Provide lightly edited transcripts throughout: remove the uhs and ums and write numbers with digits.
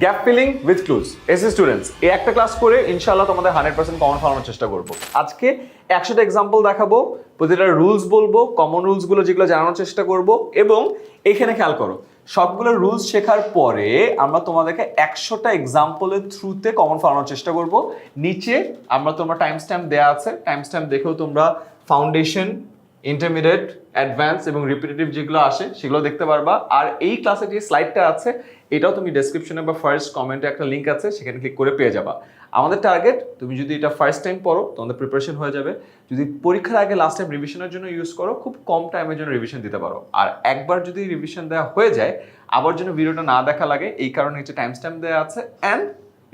Gap filling with clues AC students এই একটা class করে ইনশাআল্লাহ তোমাদের 100% কমন ফলানোর চেষ্টা করব। আজকে 100টা এক্সাম্পল দেখাবো, প্রতিটা রুলস বলবো, কমন রুলসগুলো যেগুলো জানানোর চেষ্টা করব এবং এখানে খেয়াল করো সবগুলো রুলস শেখার পরে আমরা তোমাদেরকে 100টা এক্সাম্পলের থ্রুতে কমন ফলানোর চেষ্টা করব। নিচে আমরা তোমরা টাইম স্ট্যাম্প দেওয়া আছে, টাইম স্ট্যাম্প দেখেও তোমরা ফাউন্ডেশন, ইন্টারমিডিয়েট, অ্যাডভান্স এবং রিপিটেটিভ যেগুলো আসে সেগুলো দেখতে পারবা। আর এই ক্লাসে যে স্লাইডটা আছে এটাও তুমি ডেসক্রিপশনে বা ফার্স্ট কমেন্টে একটা লিঙ্ক আছে, সেখানে ক্লিক করে পেয়ে যাবা। আমাদের টার্গেট তুমি যদি এটা ফার্স্ট টাইম পড়ো তোমাদের প্রিপারেশন হয়ে যাবে, যদি পরীক্ষার আগে লাস্ট টাইম রিভিশনের জন্য ইউজ করো খুব কম টাইমের জন্য রিভিশন দিতে পারো। আর একবার যদি রিভিশন দেওয়া হয়ে যায় আবার যেন ভিডিওটা না দেখা লাগে এই কারণে নিচে টাইম স্ট্যাম্প দেওয়া আছে অ্যান্ড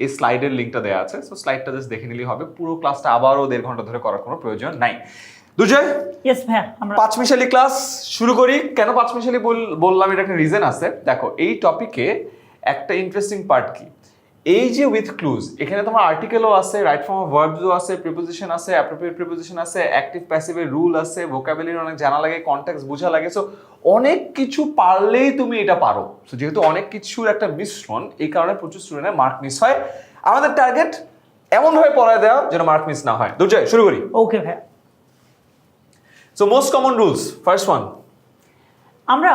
এই স্লাইডের লিঙ্কটা দেওয়া আছে। সো স্লাইডটা জাস্ট দেখে নিলেই হবে, পুরো ক্লাসটা আবারও 1.5 ঘন্টা ধরে করার কোনো প্রয়োজন নাই। দুজয়, ইয়েস ভাইয়া, আমরা পাঁচমিশালি ক্লাস শুরু করি। কেন পাঁচমিশালি বললাম এটা একটা রিজন আছে। দেখো এই টপিকে একটা ইন্টারেস্টিং পার্ট কি, এই যে উইথ ক্লুজ এখানে তোমার আর্টিকেলও আছে, রাইট ফর্ম অফ ভার্বসও আছে, প্রিপোজিশন আছে, অ্যাপ্রোপ্রিয়েট প্রিপোজিশন আছে, অ্যাক্টিভ প্যাসিভের রুল আছে, ভোকাবুলারি অনেক জানা লাগে, কনটেক্সট বোঝা লাগে। সো অনেক কিছু পারলেই তুমি এটা পারো। সো যেহেতু অনেক কিছুর একটা মিশ্রণ এই কারণে প্রচুর স্টুডেন্টের মার্ক মিস হয়। আমাদের টার্গেট এমনভাবে পড়ায় দেওয়া যেন মার্ক মিস না হয়। দুজয় শুরু করি। ওকে ভাইয়া। So most common rules, first one. আমরা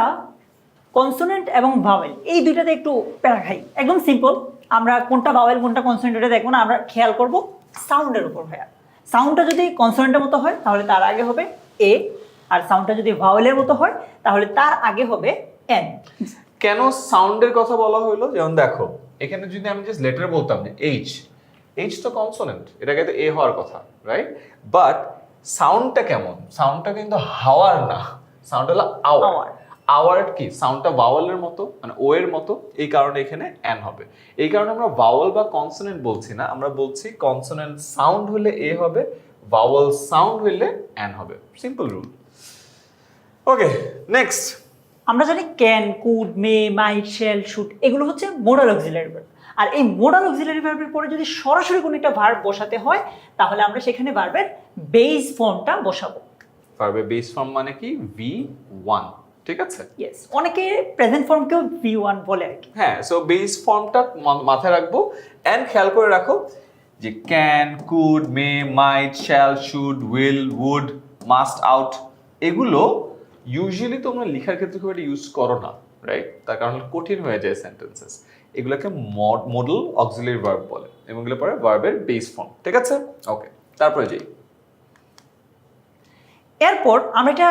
কনসোনেন্ট এবং ভাওয়েল এই দুইটাতে একটু প্যারা খাই, একদম সিম্পল। আমরা কোনটা ভাওয়েল কোনটা কনসোনেন্ট এটা দেখবো না, আমরা খেয়াল করব সাউন্ডের উপর ভাইয়া। সাউন্ডটা যদি কনসোনেন্টের মতো হয় তাহলে তার আগে হবে এ, আর সাউন্ডটা যদি ভাওয়েলের মতো হয় তাহলে তার আগে হবে এন। কেন সাউন্ডের কথা বলা হলো? যেমন দেখো এখানে যদি আমি জাস্ট লেটার বলতাম যে এইচ, এইচ তো কনসোনেন্ট, এটাকে তো এ হওয়ার কথা, রাইট? বাট সাউন্ডটা কেমন? সাউন্ডটা কিন্তু হাওয়ার না, সাউন্ড হলো আওয়ার। আওয়ার কি? সাউন্ডটা ভাওয়েলের মতো, মানে ও এর মতো, এই কারণে এখানে এন হবে। এই কারণে আমরা ভাওয়েল বা কনসোনেন্ট বলছি না, আমরা বলছি কনসোনেন্ট সাউন্ড হলে এ হবে, ভাওয়েল সাউন্ড হলে এন হবে। Simple rule. Okay, next. আমরা জানি can, could, may, might, shall, should এগুলো হচ্ছে মোডাল অক্সিলারি ভার্ব। আর এই মোডাল অক্সিলারি ভার্বের পরে যদি সরাসরি কোনো একটা ভার্ব বসাতে হয় তাহলে আমরা সেখানে ভার্বের বেস ফর্মটা বসাবো। ভার্বের বেস ফর্ম মানে কি? V1, ঠিক আছে? ইয়েস, অনেকে প্রেজেন্ট ফর্মকেও V1 বলে আর কি। হ্যাঁ, সো বেস ফর্মটা মাথায় রাখবো এন্ড খেয়াল করে রাখো যে can, could, may, might, shall, should, will, would, must, ought এগুলো ইউজুয়ালি তোমরা লেখার ক্ষেত্রে খুব একটা ইউজ করো না, রাইট? তার কারণ কঠিন হয়ে যায় সেন্টেন্সেস। এগুলোকে মডেল অক্সিলারি ভার্ব বলে এবং এগুলো পরে ভার্বের বেস ফর্ম, ঠিক আছে? ওকে, তারপরে যাই। এরপর আমরা এটা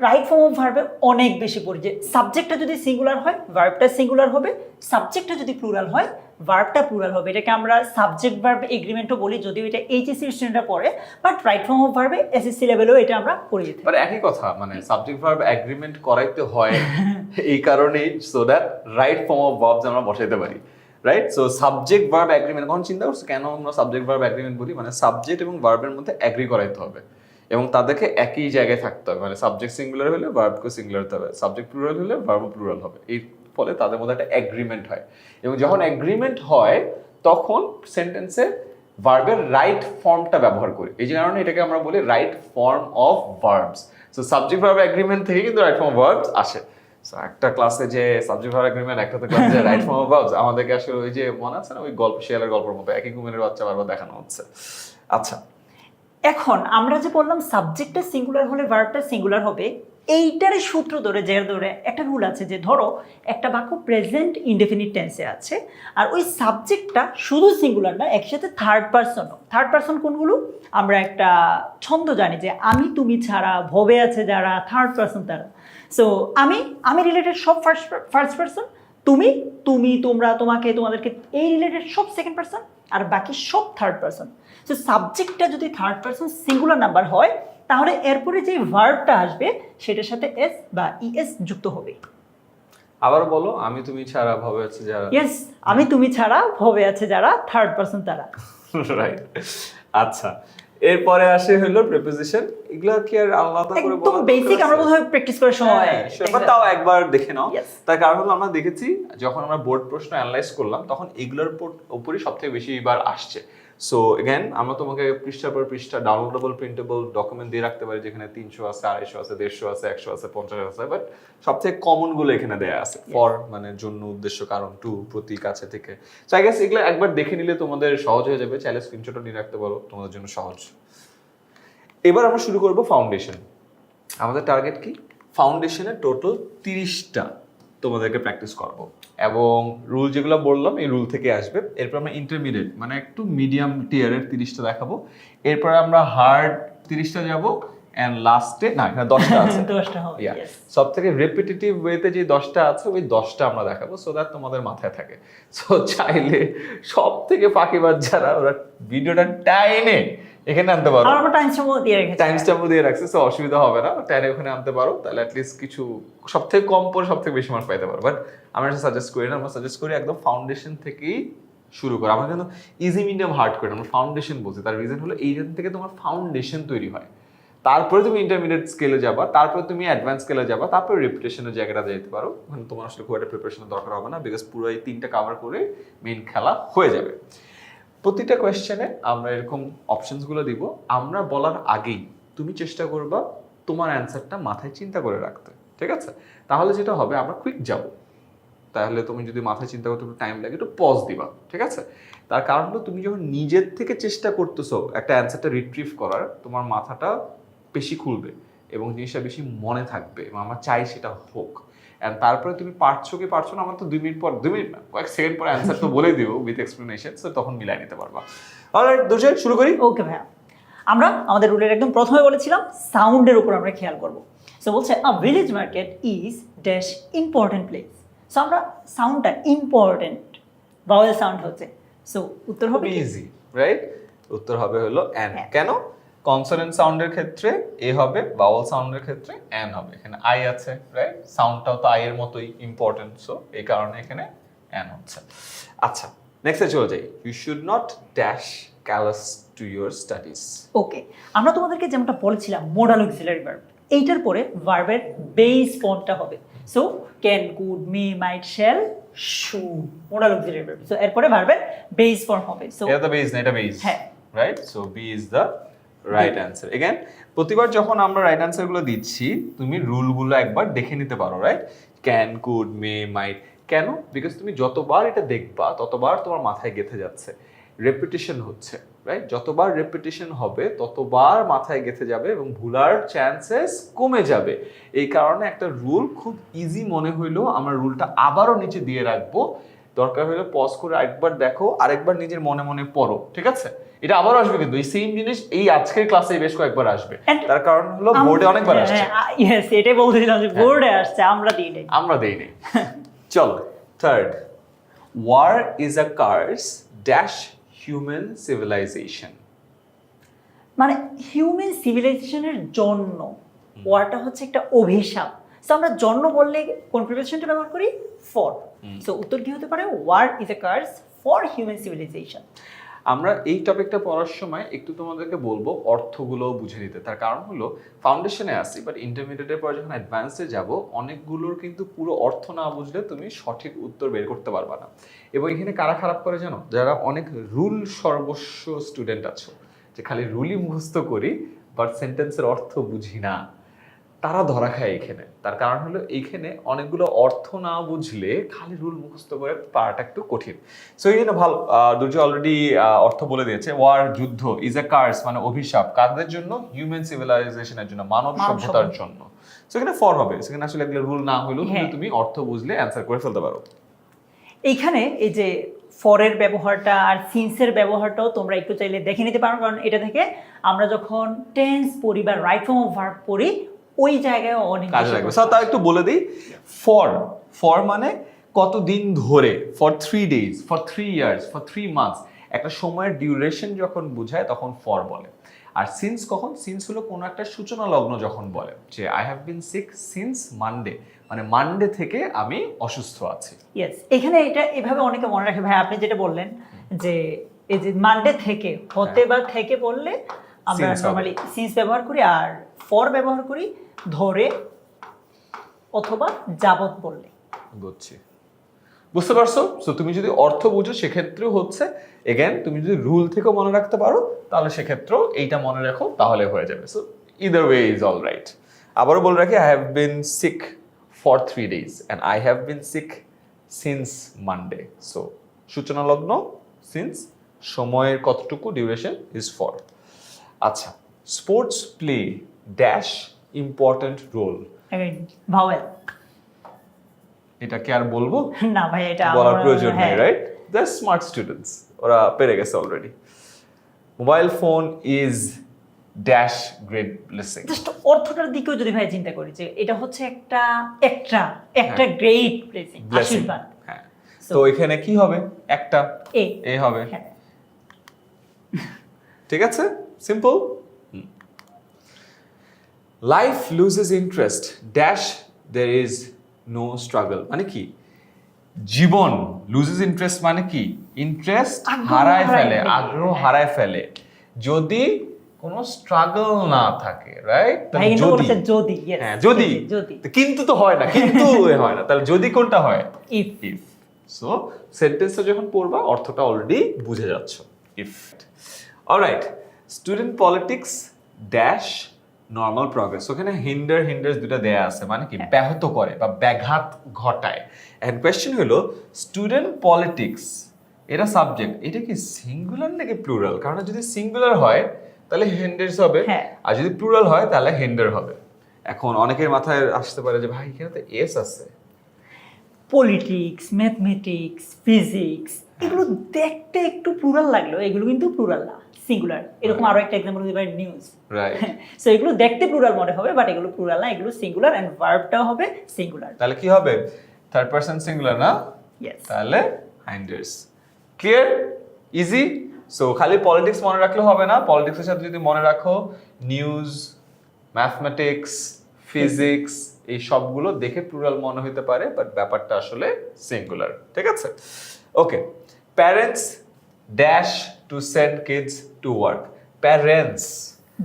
রাইট ফর্ম অফ ভার্বে অনেক বেশি পড়ি যে সাবজেক্টটা যদি সিঙ্গুলার হয় ভার্বটা সিঙ্গুলার হবে, সাবজেক্টটা যদি প্লুরাল হয় ভার্বটা প্লুরাল হবে। এটাকে আমরা সাবজেক্ট ভার্ব এগ্রিমেন্টও বলি, যদিও এটা এইচএসসি স্টুডেন্টরা পড়ে, বাট রাইট ফর্ম অফ ভার্বে এসএসসি লেভেলেও এটা আমরা পড়িয়ে থাকি। মানে একই কথা, মানে সাবজেক্ট ভার্ব এগ্রিমেন্ট করাইতে হয় এই কারণেই, so that right form of verbs আমরা বসাইতে পারি, right? So subject verb agreement, কখন চিন্তা করছো কেন আমরা সাবজেক্ট ভার্ব এগ্রিমেন্ট বলি? মানে সাবজেক্ট এবং ভার্বের মধ্যে এগ্রি করাইতে হবে এবং তাদেরকে একই জায়গায় থাকতে হবে। মানে সাবজেক্ট সিঙ্গুলার হলে ভার্বকে সিঙ্গুলার হতে হবে, সাবজেক্ট প্লুরাল হলে ভার্বও প্লুরাল হবে। এই ফলে তাদের মধ্যে একটা এগ্রিমেন্ট হয় এবং যখন এগ্রিমেন্ট হয় তখন সেন্টেন্সে ভার্বের রাইট ফর্মটা ব্যবহার করি। এই কারণে এটাকে আমরা বলি right form of verbs. So subject verb agreement থেকে কিন্তু রাইট ফর্ম অফ ভার্বস আসে। সো একটা ক্লাসে যে সাবজেক্ট ভার্ব এগ্রিমেন্ট, একটা ক্লাসে যে রাইট ফর্ম অফ ভার্বস, আমাদেরকে আসলে ওই যে মনে আছে না ওই গল্প, শিয়ালের গল্পের মতো একই ঘুমের বাচ্চা বারবার দেখানো হচ্ছে। আচ্ছা, এখন আমরা যে বললাম সাবজেক্টটা সিঙ্গুলার হলে ভার্বটা সিঙ্গুলার হবে, এইটারই সূত্র ধরে একটা রুল আছে যে ধরো একটা বাক্য প্রেজেন্ট ইনডেফিনিট টেন্সে আছে আর ওই সাবজেক্টটা শুধু সিঙ্গুলার না, একসাথে থার্ড পারসনও। থার্ড পারসন কোনগুলো? আমরা একটা ছন্দ জানি যে আমি তুমি ছাড়া, ভবে আছে যারা, থার্ড পারসন তারা। সো আমি রিলেটেড সব ফার্স্ট পারসন, তুমি, তোমরা, তোমাকে, তোমাদেরকে, এই রিলেটেড সব সেকেন্ড পারসন, আর বাকি সব থার্ড পারসন। সো সাবজেক্টটা যদি থার্ড পারসন সিঙ্গুলার নাম্বার হয় তাহলে এরপরে যে ভার্বটা আসবে সেটার সাথে এস বা ইএস যুক্ত হবে। আবার বলো, আমি তুমি ছাড়া ভবে আছে যারা। ইয়েস, আমি তুমি ছাড়া ভবে আছে যারা, থার্ড পারসন তারা। রাইট। আচ্ছা, এরপরে আসে হলো প্রিপোজিশন। এগুলা কি আর আলাদা করে একদম বেসিক আমরা বোধহয় প্র্যাকটিস করার সময় সেটা তাও একবার দেখে নাও। Yes. তার কারণ হলো আমরা দেখেছি যখন আমরা বোর্ড প্রশ্ন অ্যানালাইজ করলাম তখন এগুলোর উপরই সবথেকে বেশি বার আসছে। সো এগেন আমরা তোমাকে পৃষ্ঠার পর পৃষ্ঠা ডাউনলোডেবল প্রিন্টেবল ডকুমেন্ট দিয়ে রাখতে পারি, যেখানে 300 আছে, 250 আছে, 150 আছে, 100 আছে, 50 আছে, বাট সবথেকে কমন গুলো এখানে দেয়া আছে। ফর মানে জন্য, উদ্দেশ্য, কারণ, টু প্রতীক আছে থেকে। সো আই গেস এগুলো একবার দেখে নিলে তোমাদের সহজ হয়ে যাবে। চাইলে স্ক্রিনশটও নিয়ে রাখতে পারো, তোমাদের জন্য সহজ। এবার আমরা শুরু করব ফাউন্ডেশন। আমাদের টার্গেট কি? ফাউন্ডেশনে টোটাল 30টা তোমাদেরকে প্র্যাকটিস করব, এবং রুল যেগুলো বললাম এই রুল থেকে আসবে। এরপর আমরা ইন্টারমিডিয়েট মানে একটু মিডিয়াম টিয়ারের 30টা দেখাবো। এরপর আমরা হার্ড 30টা যাব, এন্ড লাস্টে না এখানে 10টা আছে, 10টা হবে। সব থেকে রেপিটেটিভ ওয়েতে যে 10টা আছে ওই 10টা আমরা দেখাবো, সো দ্যাট তোমাদের মাথায় থাকে। সো চাইলে সব থেকে ফাঁকিবাজ যারা ওরা ভিডিওটা টাইনে এখানে আনতে পারো, আর আমরা টাইম স্ট্যাম্প দিয়ে রেখেছি, টাইম স্ট্যাম্প দিয়ে রাখছে, সো অসুবিধা হবে না, টাইনে ওখানে আনতে পারো। তাহলে অ্যাটলিস্ট কিছু সব থেকে কম পরে সব থেকে বেশি মার্ক পাইতে পারো। বাট আমরা সাজেস্ট করি না, আমরা সাজেস্ট করি একদম ফাউন্ডেশন থেকেই শুরু করা। আমরা কিন্তু ইজি মিডিয়াম হার্ড করি না, আমরা ফাউন্ডেশন বলছি। তার রিজন হলো এইখান থেকে তোমার ফাউন্ডেশন তৈরি হয়, তারপরে তুমি ইন্টারমিডিয়েট স্কেলে যাবা, তারপরে তুমি অ্যাডভান্স স্কেলে যাবা, তারপরে রেপুটেশনের জায়গাটা যেতে পারো। মানে তোমার আসলে খুব একটা প্রিপারেশনের দরকার হবে না, বিকজ পুরো এই 3টা কভার করে মেইন খেলা হয়ে যাবে। প্রতিটা কোয়েশ্চেনে আমরা এরকম অপশনসগুলো দিব। আমরা বলার আগেই তুমি চেষ্টা করবা তোমার অ্যান্সারটা মাথায় চিন্তা করে রাখতে, ঠিক আছে? তাহলে যেটা হবে আমরা কুইক যাব। তাহলে তুমি যদি মাথায় চিন্তা করতে একটু টাইম লাগে, একটু পজ দিবা, ঠিক আছে? তার কারণ হলো তুমি যখন নিজের থেকে চেষ্টা করতেছো একটা অ্যান্সারটা রিট্রিভ করার, তোমার মাথাটা বেশি খুলবে এবং জিনিসটা বেশি মনে থাকবে, এবং আমরা চাই সেটা হোক। এন্ড তারপরে তুমি পারছো কি পারছো না, আমার তো 2 মিনিট পর, 2 মিনিট না, কয়েক সেকেন্ড পর অ্যান্সার তো বলেই দিব উইথ এক্সপ্লেনেশন, সো তখন মিলাই নিতে পারবা। অলরাইট দুর্জয়, শুরু করি। ওকে ভাইয়া, আমরা আমাদের রুলের একদম প্রথমে বলেছিলাম সাউন্ডের উপর আমরা খেয়াল করব। সো বলছে a village market is dash important place. So আমরা সাউন্ডটা ইম্পর্টেন্ট ভাওয়েল সাউন্ড হচ্ছে, সো উত্তর হবে ইজি, রাইট? উত্তর হবে হলো এন। হ্যাঁ। কেন? কনসোনেন্ট সাউন্ডের ক্ষেত্রে এ হবে, ভাওয়েল সাউন্ডের ক্ষেত্রে এন হবে। এখানে আই আছে, রাইট? সাউন্ডটাও তো আই এর মতোই ইম্পর্টেন্ট, সো এই কারণে এখানে এন হচ্ছে। আচ্ছা, নেক্সটে চলে যাই। You should not dash callous to your studies. Okay, আমরা তোমাদেরকে যেমনটা বলেছিলাম মোডাল অক্সিলারি ভার্ব, এইটার পরে ভার্বের বেস ফর্মটা হবে। So can, could, may, might, shall, should, modal auxiliary verb. So এরপরে ভার্বের বেস ফর্ম হবে। সো এটা তো বেস না, এটা বেস, হ্যাঁ, right? So B is the right answer. Again প্রতিবার যখন আমরা রাইট অ্যান্সারগুলো দিচ্ছি তুমি রুলগুলো একবার দেখে নিতে পারো, রাইট? ক্যান, কুড, মে, মাইট। কেন? বিকজ তুমি যতবার এটা দেখবা ততবার তোমার মাথায় গেঁথে যাচ্ছে, রেপিটেশন হচ্ছে, রাইট? যতবার রেপিটেশন হবে ততবার মাথায় গেঁথে যাবে এবং ভুলার চান্সেস কমে যাবে। এই কারণে একটা রুল খুব ইজি মনে হইলেও আমরা রুলটা আবারও নিচে দিয়ে রাখবো। দরকার হলে পজ করে আরেকবার দেখো, আরেকবার নিজের মনে মনে পড়ো, ঠিক আছে? এটা আবারও আসবে, কিন্তু এই সেম জিনিস এই আজকের ক্লাসে বেশ কয়েকবার আসবে। তার কারণ হলো বোর্ডে অনেকবার আসছে। ইয়েস, এটাই বলতেছিলাম যে বোর্ডে আসছে, আমরা দিই নাই। আমরা দেই নাই। চলো, third. War is a curse dash human civilization. মানে হিউম্যান সিভিলাইজেশনের জন্য ওয়ারটা হচ্ছে একটা অভিশাপ। সো আমরা জন্য বললে কোন প্রিপোজিশনটা ব্যবহার করি? ফর। সো উত্তর কি হতে পারে? War is a curse for human civilization. আমরা এই টপিকটা পড়ার সময় একটু তোমাদেরকে বলবো অর্থগুলো বুঝে নিতে। তার কারণ হলো ফাউন্ডেশনে আসি, বাট ইন্টারমিডিয়েটের পর যখন অ্যাডভান্সে যাব অনেকগুলোর কিন্তু পুরো অর্থ না বুঝলে তুমি সঠিক উত্তর বের করতে পারবা না। এবং এখানে কারা খারাপ করে জানো? যারা অনেক রুল সর্বস্ব স্টুডেন্ট আছো, যে খালি রুলই মুখস্থ করি বাট সেন্টেন্সের অর্থ বুঝি না, তারা ধরা খায় এখানে। তার কারণ হলো এইখানে অনেকগুলো অর্থ না বুঝলে খালি রুল মুখস্থ করে পারাটা একটু কঠিন। সো এই জন্য ভালো, দুর্জয় অলরেডি অর্থ বলে দিয়েছে। ওয়ার যুদ্ধ, ইজ এ কার্স মানে অভিশাপ, কাদের জন্য? হিউম্যান সিভিলাইজেশনের জন্য, মানব সভ্যতার জন্য। সো এখানে ফর হবে। সেখানে আসলে এগুলো রুল না হলেও কিন্তু তুমি অর্থ বুঝলে অ্যান্সার করে ফেলতে পারো। এইখানে এই যে ফরের ব্যবহারটা আর সিন্সের ব্যবহারটাও তোমরা একটু চাইলে দেখে নিতে পারো, কারণ এটা থেকে আমরা যখন টেন্স পড়ি বা রাইট ফর্ম অফ ভার্ব পড়ি ওই জায়গায় অনেক কাজে লাগবে। স্যার তাও একটু বলে দিই। ফর, ফর মানে কতদিন ধরে, for 3 days, for 3 years, for 3 months। একটা সময়ের ডিউরেশন যখন বোঝায় তখন ফর বলে। আর সিন্স কখন? সিন্স হলো কোনো একটা সূচনা লগ্ন যখন বলে, যে I have been sick since Monday, মানে মানডে থেকে আমি অসুস্থ আছি। ইয়েস, এখানে এটা এভাবে অনেকে মনে রাখে। ভাই আপনি যেটা বললেন যে এই যে মানডে থেকে হতে বা থেকে বললে আমরা Since হবে। নরমালি সিন্স ব্যবহার করি, আর ফর ব্যবহার করি ধরে অথবা যাবত বললে। বুঝছি, বুঝতে পারছো? সো তুমি যদি অর্থ বুঝো সেক্ষেত্রেও হচ্ছে, এগেন তুমি যদি রুল থেকেও মনে রাখতে পারো তাহলে সেক্ষেত্রেও এইটা মনে রাখো তাহলে হয়ে যাবে। So either way is all right. আবারও বলে রাখি, I have been sick for 3 days and I have been sick since Monday. So সূচনা লগ্ন সিন্স, সময়ের কতটুকু ডিউরেশন ইজ ফর। আচ্ছা, sports play dash important role, vowel. এটা কি আর বলবো? না ভাই, এটা বলার আমার- প্রয়োজন নেই, হ্যাঁ। রাইট? দ্য স্মার্ট স্টুডেন্টস, ওরা পেরে গেছে already. Mobile phone is dash great blessing. Just অর্থটার দিকেও যদি ভাই চিন্তা করি যে এটা হচ্ছে একটা গ্রেট ব্লেসিং, ব্লেসিং, আশীর্বাদ। হ্যাঁ। তো এখানে কি হবে? একটা এ হবে, হ্যাঁ। ঠিক আছে? Simple. Life loses interest dash there is no struggle, মানে কি? জীবন লুজেস ইন্টারেস্ট মানে কি? ইন্টারেস্ট আগ্রহ হারায় হারায় ফেলে, ফেলে। আগ্রহ হারায় ফেলে যদি কোনো স্ট্রাগল না থাকে, রাইট? ভাই কিন্তু বলেছে যদি, yes, হ্যাঁ, যদি। যদি তো কিন্তু তো হয় না, কিন্তু হয় না, তাহলে যদি কোনটা হয়? ইফ। ইফ। সো সেন্টেন্সটা যখন পড়বা অর্থটা অলরেডি বুঝে যাচ্ছ, if. Alright, student politics dash normal progress. ওখানে হিন্ডার্স দুটো দেয়া আছে, মানে কি? ব্যাহত করে বা ব্যাঘাত ঘটায়। এন্ড কোয়েশ্চেন হলো স্টুডেন্ট পলিটিক্স, এটা সাবজেক্ট, এটা কি সিঙ্গুলার নাকি প্লুরাল? কারণ যদি সিঙ্গুলার হয় তাহলে হিন্ডার্স হবে, হ্যাঁ। আর যদি প্লুরাল হয় তাহলে হিন্ডার হবে। এখন অনেকের মাথায় আসতে পারে যে ভাই এখানে তো এস আছে। পলিটিক্স, ম্যাথমেটিক্স, ফিজিক্স, এগুলো দেখতে একটু প্লুরাল লাগলো, এগুলো কিন্তু প্লুরাল না, সিঙ্গুলার। এরকম আরো একটা এক্সাম্পল দিতে পারি, নিউজ। রাইট। সো এগুলো দেখতে প্লুরাল মনে হবে, বাট এগুলো প্লুরাল না, এগুলো সিঙ্গুলার, এন্ড ভার্বটাও হবে সিঙ্গুলার। তাহলে কি হবে? থার্ড পারসন সিঙ্গুলার না? ইয়েস। তাহলে হাইন্ডার্স। ক্লিয়ার? ইজি। সো খালি পলিটিক্স মনে রাখলে হবে না, পলিটিক্সের সাথে যদি মনে রাখো নিউজ, ম্যাথমেটিক্স, ফিজিক্স, এই সবগুলো দেখে প্লুরাল মনে হতে পারে, বাট ব্যাপারটা আসলে সিঙ্গুলার। ঠিক আছে? Okay, parents dash to send kids to work. Parents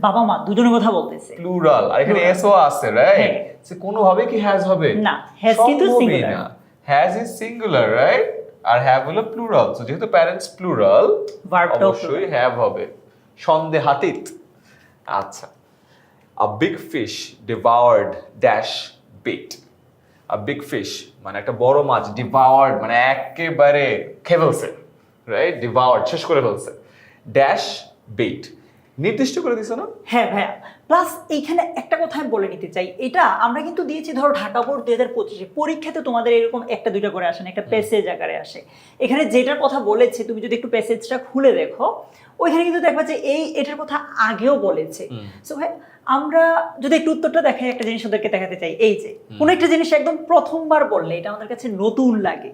বাবা মা দুজনের কথা বলতেছে। প্লুরাল, আর এখানে Plural. এসও আছে, রাইট? হ্যাঁ। সে কোনোভাবে কি হ্যাজ হবে? না, has কিন্তু সম্ভবই singular। না। Has is singular, right? আর হ্যাভ হলো প্লুরাল। সো যেহেতু প্যারেন্টস প্লুরাল, Verb-টাও অবশ্যই হ্যাভ হবে। সন্দেহাতীত। আচ্ছা, a big fish devoured dash bait. A big fish মানে একটা বড় মাছ, ডিভাউরড মানে একেবারে খেয়ে ফেলছে, রাইট? ডিভাউরড শেষ করে ফেলছে, ড্যাশ বেট। নির্দিষ্ট করে দিছো না? হ্যাঁ ভাইয়া, প্লাস এইখানে একটা কথা আমি বলে নিতে চাই, এটা আমরা কিন্তু দিয়েছি ধরো ঢাকা বোর্ড 2025 পরীক্ষাতে তোমাদের এরকম একটা দুইটা করে আসে না, একটা প্যাসেজ আকারে আসে। এখানে যেটার কথা বলেছে তুমি যদি একটু প্যাসেজটা খুলে দেখো, ওইখানে কিন্তু দেখবা যে এটার কথা আগেও বলেছে। সো ভাই আমরা যদি একটু উত্তরটা দেখাই, একটা জিনিস ওদেরকে দেখাতে চাই, এই যে কোনো একটা জিনিস একদম প্রথমবার বললে এটা আমাদের কাছে নতুন লাগে,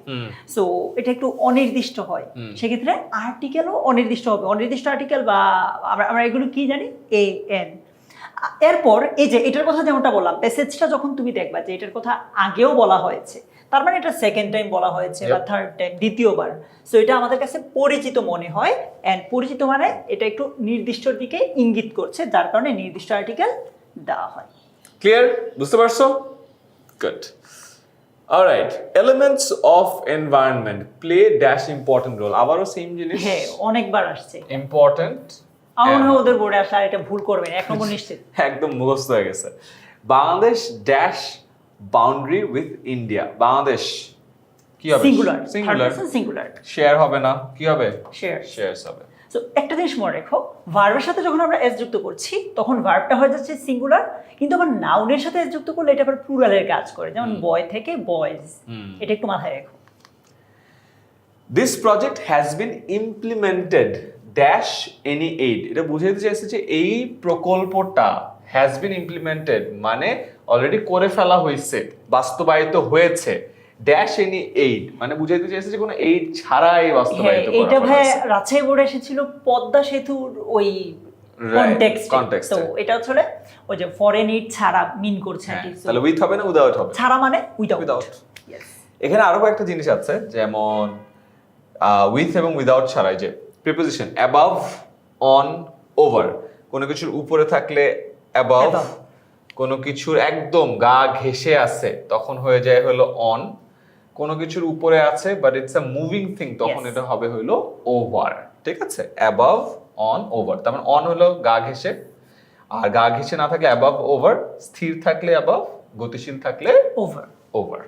সো এটা একটু অনির্দিষ্ট হয়, সেক্ষেত্রে আর্টিকেলও অনির্দিষ্ট হবে। অনির্দিষ্ট আর্টিকেল বা আমরা এগুলো কি জানি, এ এন। এরপর এই যে এটার কথা যেমনটা বললাম, প্যাসেজটা যখন তুমি দেখবা যে এটার কথা আগেও বলা হয়েছে, তার মানে এটা সেকেন্ড টাইম বলা হয়েছে বা থার্ড টাইম, দ্বিতীয়বার। সো এটা আমাদের কাছে পরিচিত মনে হয়, অ্যান্ড পরিচিত মানে এটা একটু নির্দিষ্টর দিকে ইঙ্গিত করছে, যার কারণে নির্দিষ্ট আর্টিকেল দেওয়া হয়। ক্লিয়ার? বুঝতে পারছো? Good. Alright, elements of environment play dash important role. আবারও সেম জিনিস, হ্যাঁ অনেকবার আসছে, ইম্পর্টেন্ট। আমার মনে হয় ওদের বোর্ডে আসা, আর এটা ভুল করবেন, 1 নম্বর নিশ্চিত। একদম মুখস্থ হয়ে গেছে। Bangladesh dash boundary with India. Bangladesh কি হবে? Singular, singular. সিঙ্গুলার, শেয়ার হবে না, কি হবে? শেয়ার। শেয়ারস হবে। সো একটা জিনিস মনে রেখো, ভার্বের সাথে যখন আমরা এস যুক্ত করছি তখন ভার্বটা হয়ে যাচ্ছে সিঙ্গুলার, কিন্তু আবার নাউনের সাথে এস যুক্ত করলে এটা আবার প্লুরালের কাজ করে, যেমন বয় থেকে বয়েজ। এটা একটু মাথায় রেখো। This project has been implemented dash any aid. এটা বুঝাইতে চাইছে যে এই প্রকল্পটা হ্যাজ বিন ইমপ্লিমেন্টেড মানে অলরেডি করে ফেলা হয়েছে, বাস্তবায়িত হয়েছে, ড্যাশ এনি এইড মানে বুঝাইতে চাইছে যে কোনো এইড ছাড়াই হ্যাঁ, বাস্তবায়িত করা এইটা ভাই হয়েছে। রাজশাহী বোর্ডে এসেছিল পদ্মা সেতুর ওই কনটেক্সট, তো এটা আসলে ওই যে ফরেন এইড ছাড়া মিন করছে আর কি। So, তাহলে উইথ হবে না উইদাউট হবে? ছাড়া মানে উইদাউট। উইদাউট। এখানে আরো কয়েকটা জিনিস আছে, যেমন উইথ এবং উইদাউট ছাড়াই যে প্রিপোজিশন অ্যাবাভ, অন, ওভার, কোনো কিছুর উপরে থাকলে অ্যাবভ, Above. কোনো কিছুর একদম গা ঘেঁষে আছে তখন হয়ে যায় হলো অন, কোনো কিছুর উপরে আছে but it's a moving thing তখন Yes. এটা হবে হলো ওভার। ঠিক আছে, অ্যাবভ, অন, ওভার। তার মানে অন হলো গা ঘেঁষে, আর গা ঘেঁষে না থাকলে অ্যাবভ, ওভার, স্থির থাকলে অ্যাবভ, গতিশীল থাকলে ওভার। ওভার।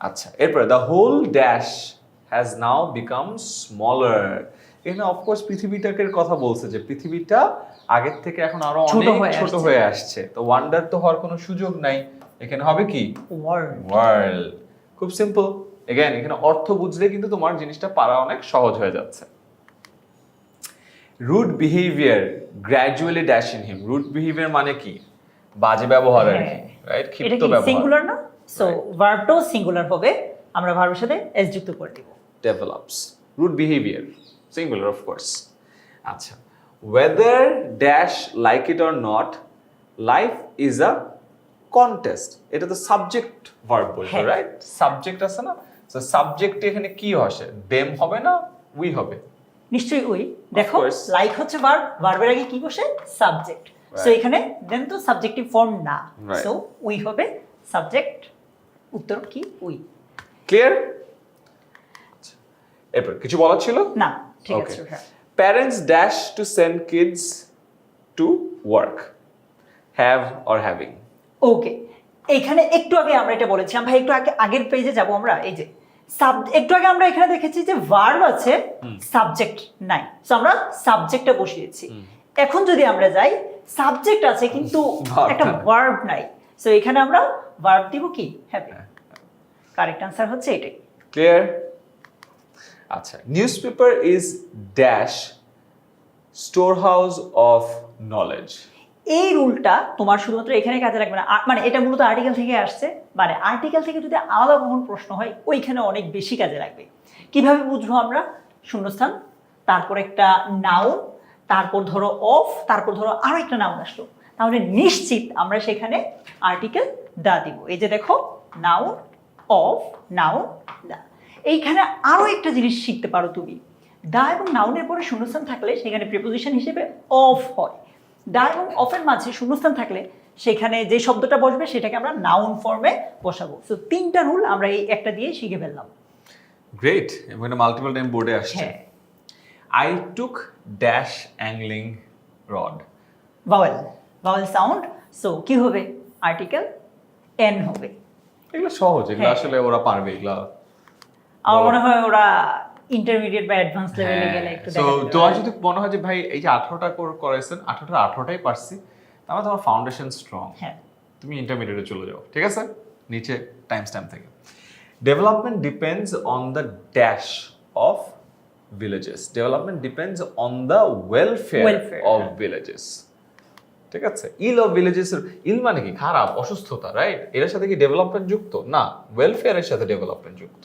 আচ্ছা, এরপরে the whole dash has now become smaller. এখানে অফকোর্স পৃথিবীটাকে কথা বলছে যে পৃথিবীটা আগের থেকে এখন আরো ছোট অনেক হয়ে ছোট আসছে। হয়ে আসছে, তো ওয়ান্ডার তো হওয়ার কোনো সুযোগ নাই, এখানে হবে কি ওয়ার্ল্ড। ওয়ার্ল্ড। খুব সিম্পল, এগেন এখানে অর্থ বুঝলে কিন্তু তোমার জিনিসটা পারা অনেক সহজ হয়ে যাচ্ছে। Rude behaviour gradually dash in him. Rude behaviour মানে কি? বাজে ব্যবহার আর কি, রাইট? এটা ক্ষিপ্ত কি ব্যবহার। সিঙ্গুলার না? সো ভার্বটাও সিঙ্গুলার হবে, আমরা ভার্বের সাথে এস যুক্ত করে দিব। Develops. Rude behavior. Singular, of course. আচ্ছা, whether dash like it or not, life is a contest. এটা তো সাবজেক্ট ভার্ব বলছো, হ্যাঁ। রাইট? সাবজেক্ট আছে না? সো সাবজেক্ট এখানে কি আসে? দেম হবে না উই হবে? নিশ্চয়ই ওই। দেখো course. লাইক হচ্ছে ভার্ব, ভার্বের আগে কি বসে? সাবজেক্ট। So Right. এখানে দেন তো সাবজেক্টিভ ফর্ম না, Right. সো উই হবে সাবজেক্ট। উত্তর কি? উই। ক্লিয়ার? এরপর কিছু বলার ছিল? না, ঠিক Okay. আছে। হ্যাঁ। Parents dash to send kids to work. Have or having. ওকে, এইখানে একটু আগে আমরা এটা বলেছিলাম ভাই, একটু আগে আগের পেজে যাব আমরা। এই যে একটু আগে আমরা এখানে দেখেছি যে ভার্ব আছে, সাবজেক্ট নাই, সো আমরা সাবজেক্টটা বসিয়েছি। এখন যদি আমরা যাই, সাবজেক্ট আছে কিন্তু Verb একটা নাই। ভার্ব নাই, সো এখানে আমরা ভার্ব দিব কি? হ্যাভি। কারেক্ট আনসার হচ্ছে এটাই। ক্লিয়ার? আচ্ছা, newspaper is dash store house of knowledge. এই রুলটা তোমার শুধুমাত্র এখানে কাজে লাগবে না, মানে এটা মূলত আর্টিকেল থেকে আসছে, মানে আর্টিকেল থেকে যদি আলাদা কখন প্রশ্ন হয় ওইখানে অনেক বেশি কাজে লাগবে। কিভাবে বুঝবো আমরা? শূন্যস্থান, তারপর একটা নাউন, তারপর ধরো অফ, তারপর ধরো আরো একটা নাউন আসলো, তাহলে নিশ্চিত আমরা সেখানে আর্টিকেল দা দিব। এই যে দেখো, নাউন, অফ, নাউন, দা। এইখানে আরো একটা জিনিস শিখতে পারো তুমি, দা এবং নাউনের পরে শূন্যস্থান থাকলে সেখানে প্রিপোজিশন হিসেবে অফ হয়। দা এবং অফের মাঝে শূন্যস্থান থাকলে সেখানে যে শব্দটা বসবে সেটাকে আমরা নাউন ফর্মে বসাবো। সো তিনটা রুল আমরা এই একটা দিয়ে শিখে ফেললাম। গ্রেট, এবং এটা মাল্টিপল টাইম বোর্ডে আসছে। হ্যাঁ। I took dash angling rod. Vowel, vowel sound, so কি হবে? আর্টিকেল এন হবে। এগুলো সহজ, এগুলো হ্যাঁ। আসলে ওরা পারবে এগুলো। আমার মনে হয় ওরা ইন্টারমিডিয়েট বা অ্যাডভান্স লেভেলে গেলে একটু সো দেখা যেতে তোমার পারে। যদি মনে হয় যে ভাই এই যে 18টা করাইছেন, 18টাই পারছি, তাহলে তোমার ফাউন্ডেশন স্ট্রং, হ্যাঁ। তুমি ইন্টারমিডিয়েটে চলে যাও। ঠিক আছে, নিচে টাইম স্ট্যাম্প থেকে। Development depends on the dash of villages. Development depends on the welfare Welfare, of হ্যাঁ। ভিলেজেস। ঠিক আছে, ইল অফ ভিলেজেস, ইল মানে কি? খারাপ, অসুস্থতা, রাইট? এর সাথে কি ডেভেলপমেন্ট যুক্ত? না, ওয়েলফেয়ারের সাথে ডেভেলপমেন্ট যুক্ত।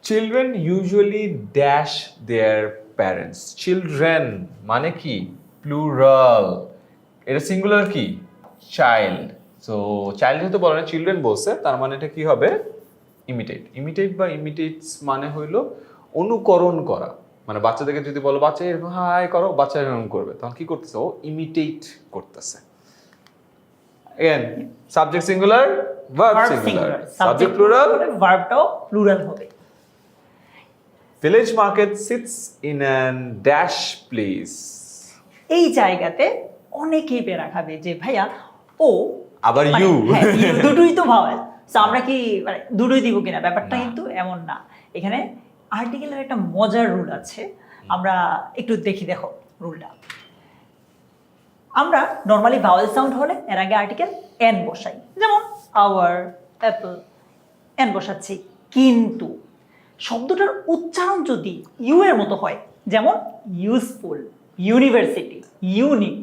Children usually dash their parents. Children মানে কি? প্লুরাল। এটা সিঙ্গুলার কি? চাইল্ড। সো চাইল্ড যেহেতু বলে না, চিলড্রেন বলছে, তার মানে এটা কি হবে? ইমিটেট। ইমিটেট বা ইমিটেটস মানে হইলো অনুকরণ করা। মানে বাচ্চাদেরকে যদি বলো বাচ্চা এরকম হাই করো, বাচ্চা এরকম করবে, তখন কি করতেছে? ও ইমিটেট করতেছে। Again subject singular, verb verb singular, singular, subject plural, ভার্বটাও প্লুরাল হবে। Village market sits in an dash place. এই জায়গাতে অনেকেই বেড়া খাবে যে ভাইয়া ও আবার মানে, you। হ্যাঁ, you দুটোই তো ভাওয়েল, সো আমরা কি মানে দুটোই দিব কিনা? ব্যাপারটা না। কিন্তু এমন না। এখানে আর্টিকেলের একটা মজার রুল আছে, আমরা একটু দেখি। দেখো রুলটা, আমরা নর্মালি ভাওয়েল সাউন্ড হলে এর আগে আর্টিকেল এন বসাই, যেমন আওয়ার, অ্যাপল, এন বসাচ্ছি। কিন্তু শব্দটার উচ্চারণ যদি ইউ এর মতো হয়, যেমন ইউজফুল, ইউনিভার্সিটি, ইউনিক,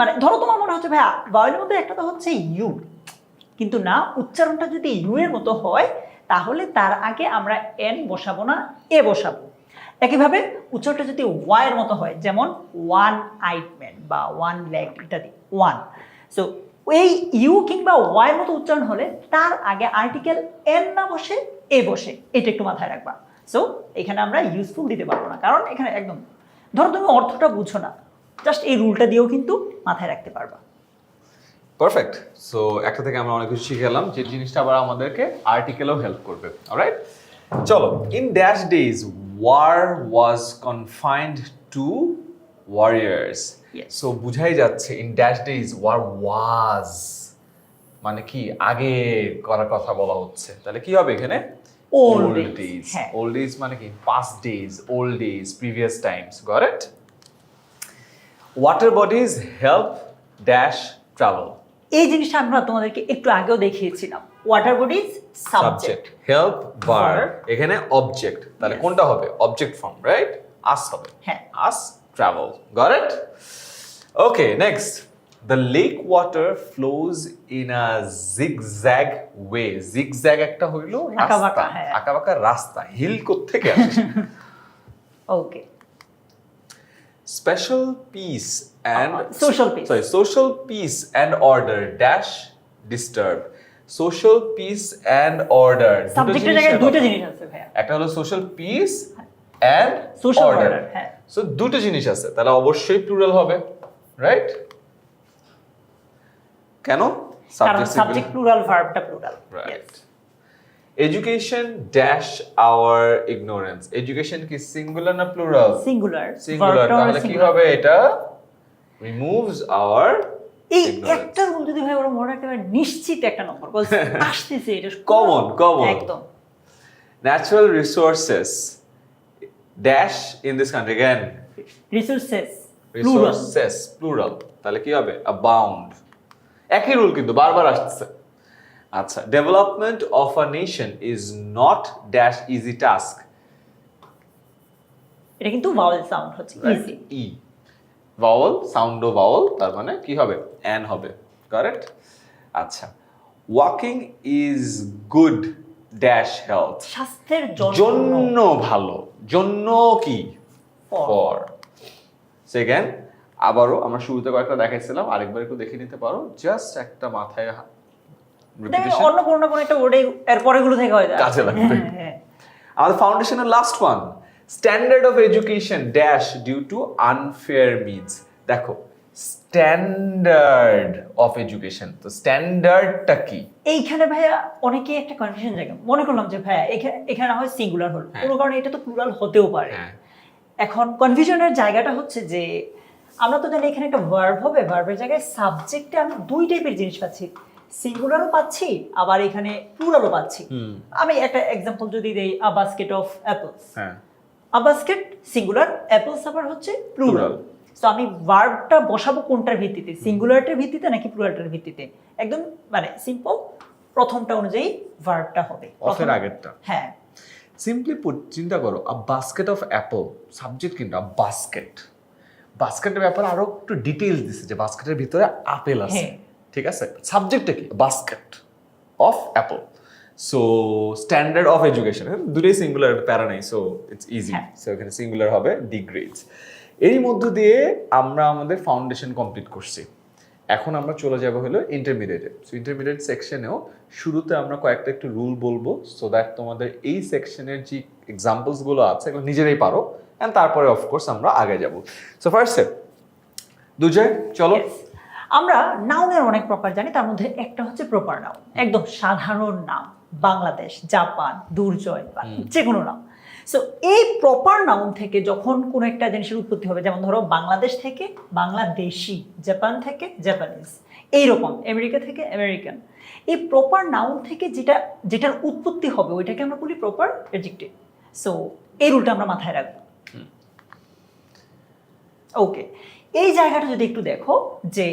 মানে ধরো তোমার মনে হচ্ছে ভাই ভাওয়েলের মধ্যে একটা তো হচ্ছে ইউ, কিন্তু না, উচ্চারণটা যদি ইউ এর মতো হয় তাহলে তার আগে আমরা এন বসাবো না, এ বসাবো। একইভাবে উচ্চারণটা যদি ওয়াই এর মতো হয়, যেমন ওয়ান আইড ম্যান বা ওয়ান লেগ ইত্যাদি, ওয়ান, সো এই ইউ কিংবা ওয়াই এর মতো উচ্চারণ হলে তার আগে আর্টিকেল এন না বসে এ বসে, এটা একটু মাথায় রাখবা। সো এখানে আমরা ইউজফুল দিতে পারবো না, কারণ এখানে একদম ধরো তুমি অর্থটা বুঝো না, জাস্ট এই রুলটা দিয়েও কিন্তু মাথায় রাখতে পারবা। পারফেক্ট। সো একটা থেকে আমরা অনেক কিছু শিখে গেলাম, যে জিনিসটা আবার আমাদেরকে আর্টিকেলেও হেল্প করবে। অলরাইট, চলো। In dash days war was confined to warriors. Yes. So বুঝাই যাচ্ছে in dash days war was মানে কি আগে করার কথা বলা হচ্ছে, তাহলে কি হবে এখানে? Old days, days. হ্যাঁ। Old days মানে কি? Past days, old days, previous times. Got it? Water bodies help dash travel. এই জিনিসটা আমরা তোমাদেরকে একটু আগেও দেখিয়েছিলাম। Water bodies subject, help verb, Verb. এখানে object, তাহলে Yes. কোনটা হবে? Object form, right? Us হবে। হ্যাঁ। Us travel. Got it? Okay, next. The lake water flows in a zigzag way. Zigzag একটা হইলো আঁকাবাঁকা, রাস্তা, হ্যাঁ। আঁকাবাঁকা রাস্তা। হিল কোত্থেকে আসে? ওকে। Special peace and social peace. Sorry, social peace and order dash disturb. Social peace and order. দুটো সাবজেক্টের জিনিসের জায়গায় দুটো কথা। জিনিস আছে ভাইয়া। একটা হলো social peace and Social order. order, হ্যাঁ। সো দুটো জিনিস আছে, তাহলে অবশ্যই প্লুরাল হবে, রাইট? কেন? কারণ সাবজেক্ট প্লুরাল, ভার্বটা plural. Right. Education dash our ignorance. Education কি সিঙ্গুলার না প্লুরাল? সিঙ্গুলার। সিঙ্গুলার, তাহলে কি হবে এটা? রিমুভস আওয়ার এই ignorance. একটা রুল যদি ভাই ওরা মনে রাখতে পারে, নিশ্চিত একটা নম্বর আসতেছে, এটা Common. একদম। Natural resources dash in this country again. Resources Resources plural, তাহলে কি হবে? abound. একই রুল কিন্তু বারবার আসছে। আচ্ছা, development of a nation is not dash easy task. এটা কিন্তু ভাওয়েল সাউন্ড হচ্ছে, ইজি। ই ভাওয়েল, সাউন্ড ও ভাওয়েল, তার মানে কি হবে? অ্যান হবে। কারেক্ট। আচ্ছা, walking is good dash health. স্বাস্থ্যের জন্য ভালো, জন্য কি? ফর। সেকেন্ড, আবারও আমরা শুরুতে কয়েকটা দেখাইছিলাম, আরেকবার একটু দেখে নিতে পারো, জাস্ট একটা মাথায় repetition অন্য কোনো না কোনো একটা ওয়ার্ডে এর পরেগুলো থেকে হয়ে যায়, কাজে লাগবে। হ্যাঁ। আমাদের ফাউন্ডেশনের last one, standard of education dash due to unfair means. দেখো, স্ট্যান্ডার্ড অফ এডুকেশন, তো স্ট্যান্ডার্ডটা কি? এইখানে ভাইয়া অনেকে একটা কনফিউশন জায়গা, মনে করলাম যে ভাইয়া এখানে না হয় সিঙ্গুলার হলো, হ্যাঁ। কোনো কারণে এটা তো প্লুরাল হতেও পারে। হ্যাঁ। এখন কনফিউশনের জায়গাটা হচ্ছে যে আমরা তো জানি এখানে একটা ভার্ব হবে, ভার্বের জায়গায় সাবজেক্টে আমি দুই টাইপের জিনিস পাচ্ছি, সিঙ্গুলারও পাচ্ছি, আবার এখানে প্লুরালও পাচ্ছি। আমি একটা এক্সাম্পল যদি দেই, আ বাস্কেট অফ অ্যাপলস। হ্যাঁ। আ বাস্কেট সিঙ্গুলার, অ্যাপলস আবার হচ্ছে প্লুরাল। Plural. সো আমি ভার্বটা বসাবো কোনটার ভিত্তিতে, সিঙ্গুলারটার ভিত্তিতে নাকি প্লুরালটার ভিত্তিতে? একদম মানে সিম্পল, প্রথমটা অনুযায়ী ভার্বটা হবে, অফের আগেরটা। হ্যাঁ। সিম্পলি পুট, চিন্তা করো, a basket of Apple, subject কিন্তু আ বাস্কেট। বাস্কেটের ব্যাপারে আরো একটু ডিটেইলস দিছে যে বাস্কেটের ভিতরে আপেল আছে, হ্যাঁ। ঠিক আছে? সাবজেক্টটা কি? Basket of Apple. So standard of education, দুটোই সিঙ্গুলার, প্যারা নাই, সো ইটস ইজি। হ্যাঁ। সো এখানে সিঙ্গুলার হবে ডিগ্রেডস। এরই মধ্য দিয়ে আমরা আমাদের ফাউন্ডেশন কমপ্লিট করছি। এখন আমরা চলে যাব হলো ইন্টারমিডিয়েটে। সো ইন্টারমিডিয়েট সেকশনেও শুরুতে আমরা কয়েকটা একটু রুল বলবো, সো দ্যাট তোমাদের এই সেকশনের যে এক্সাম্পলসগুলো আছে এগুলো নিজেরাই পারো, অ্যান্ড তারপরে অফকোর্স আমরা আগে যাব। সো ফার্স্ট স্টেপ, দুজয় চলো। Yes. আমরা নাউনের অনেক প্রকার জানি, তার মধ্যে একটা হচ্ছে প্রপার নাউন, একদম সাধারণ নাম, বাংলাদেশ, জাপান, দুর্জয় বা যে কোনো নাম। সো এই প্রপার নাউন থেকে যখন কোনো একটা জিনিসের উৎপত্তি হবে, যেমন ধরো বাংলাদেশ থেকে বাংলাদেশি, জাপান থেকে জাপানিজ, এইরকম আমেরিকা থেকে আমেরিকান, এই প্রপার নাউন থেকে যেটার উৎপত্তি হবে ওইটাকে আমরা বলি প্রপার অ্যাডজেক্টিভ। সো এই রুলটা আমরা মাথায় রাখবো। ওকে, এই জায়গাটা যদি একটু দেখো যে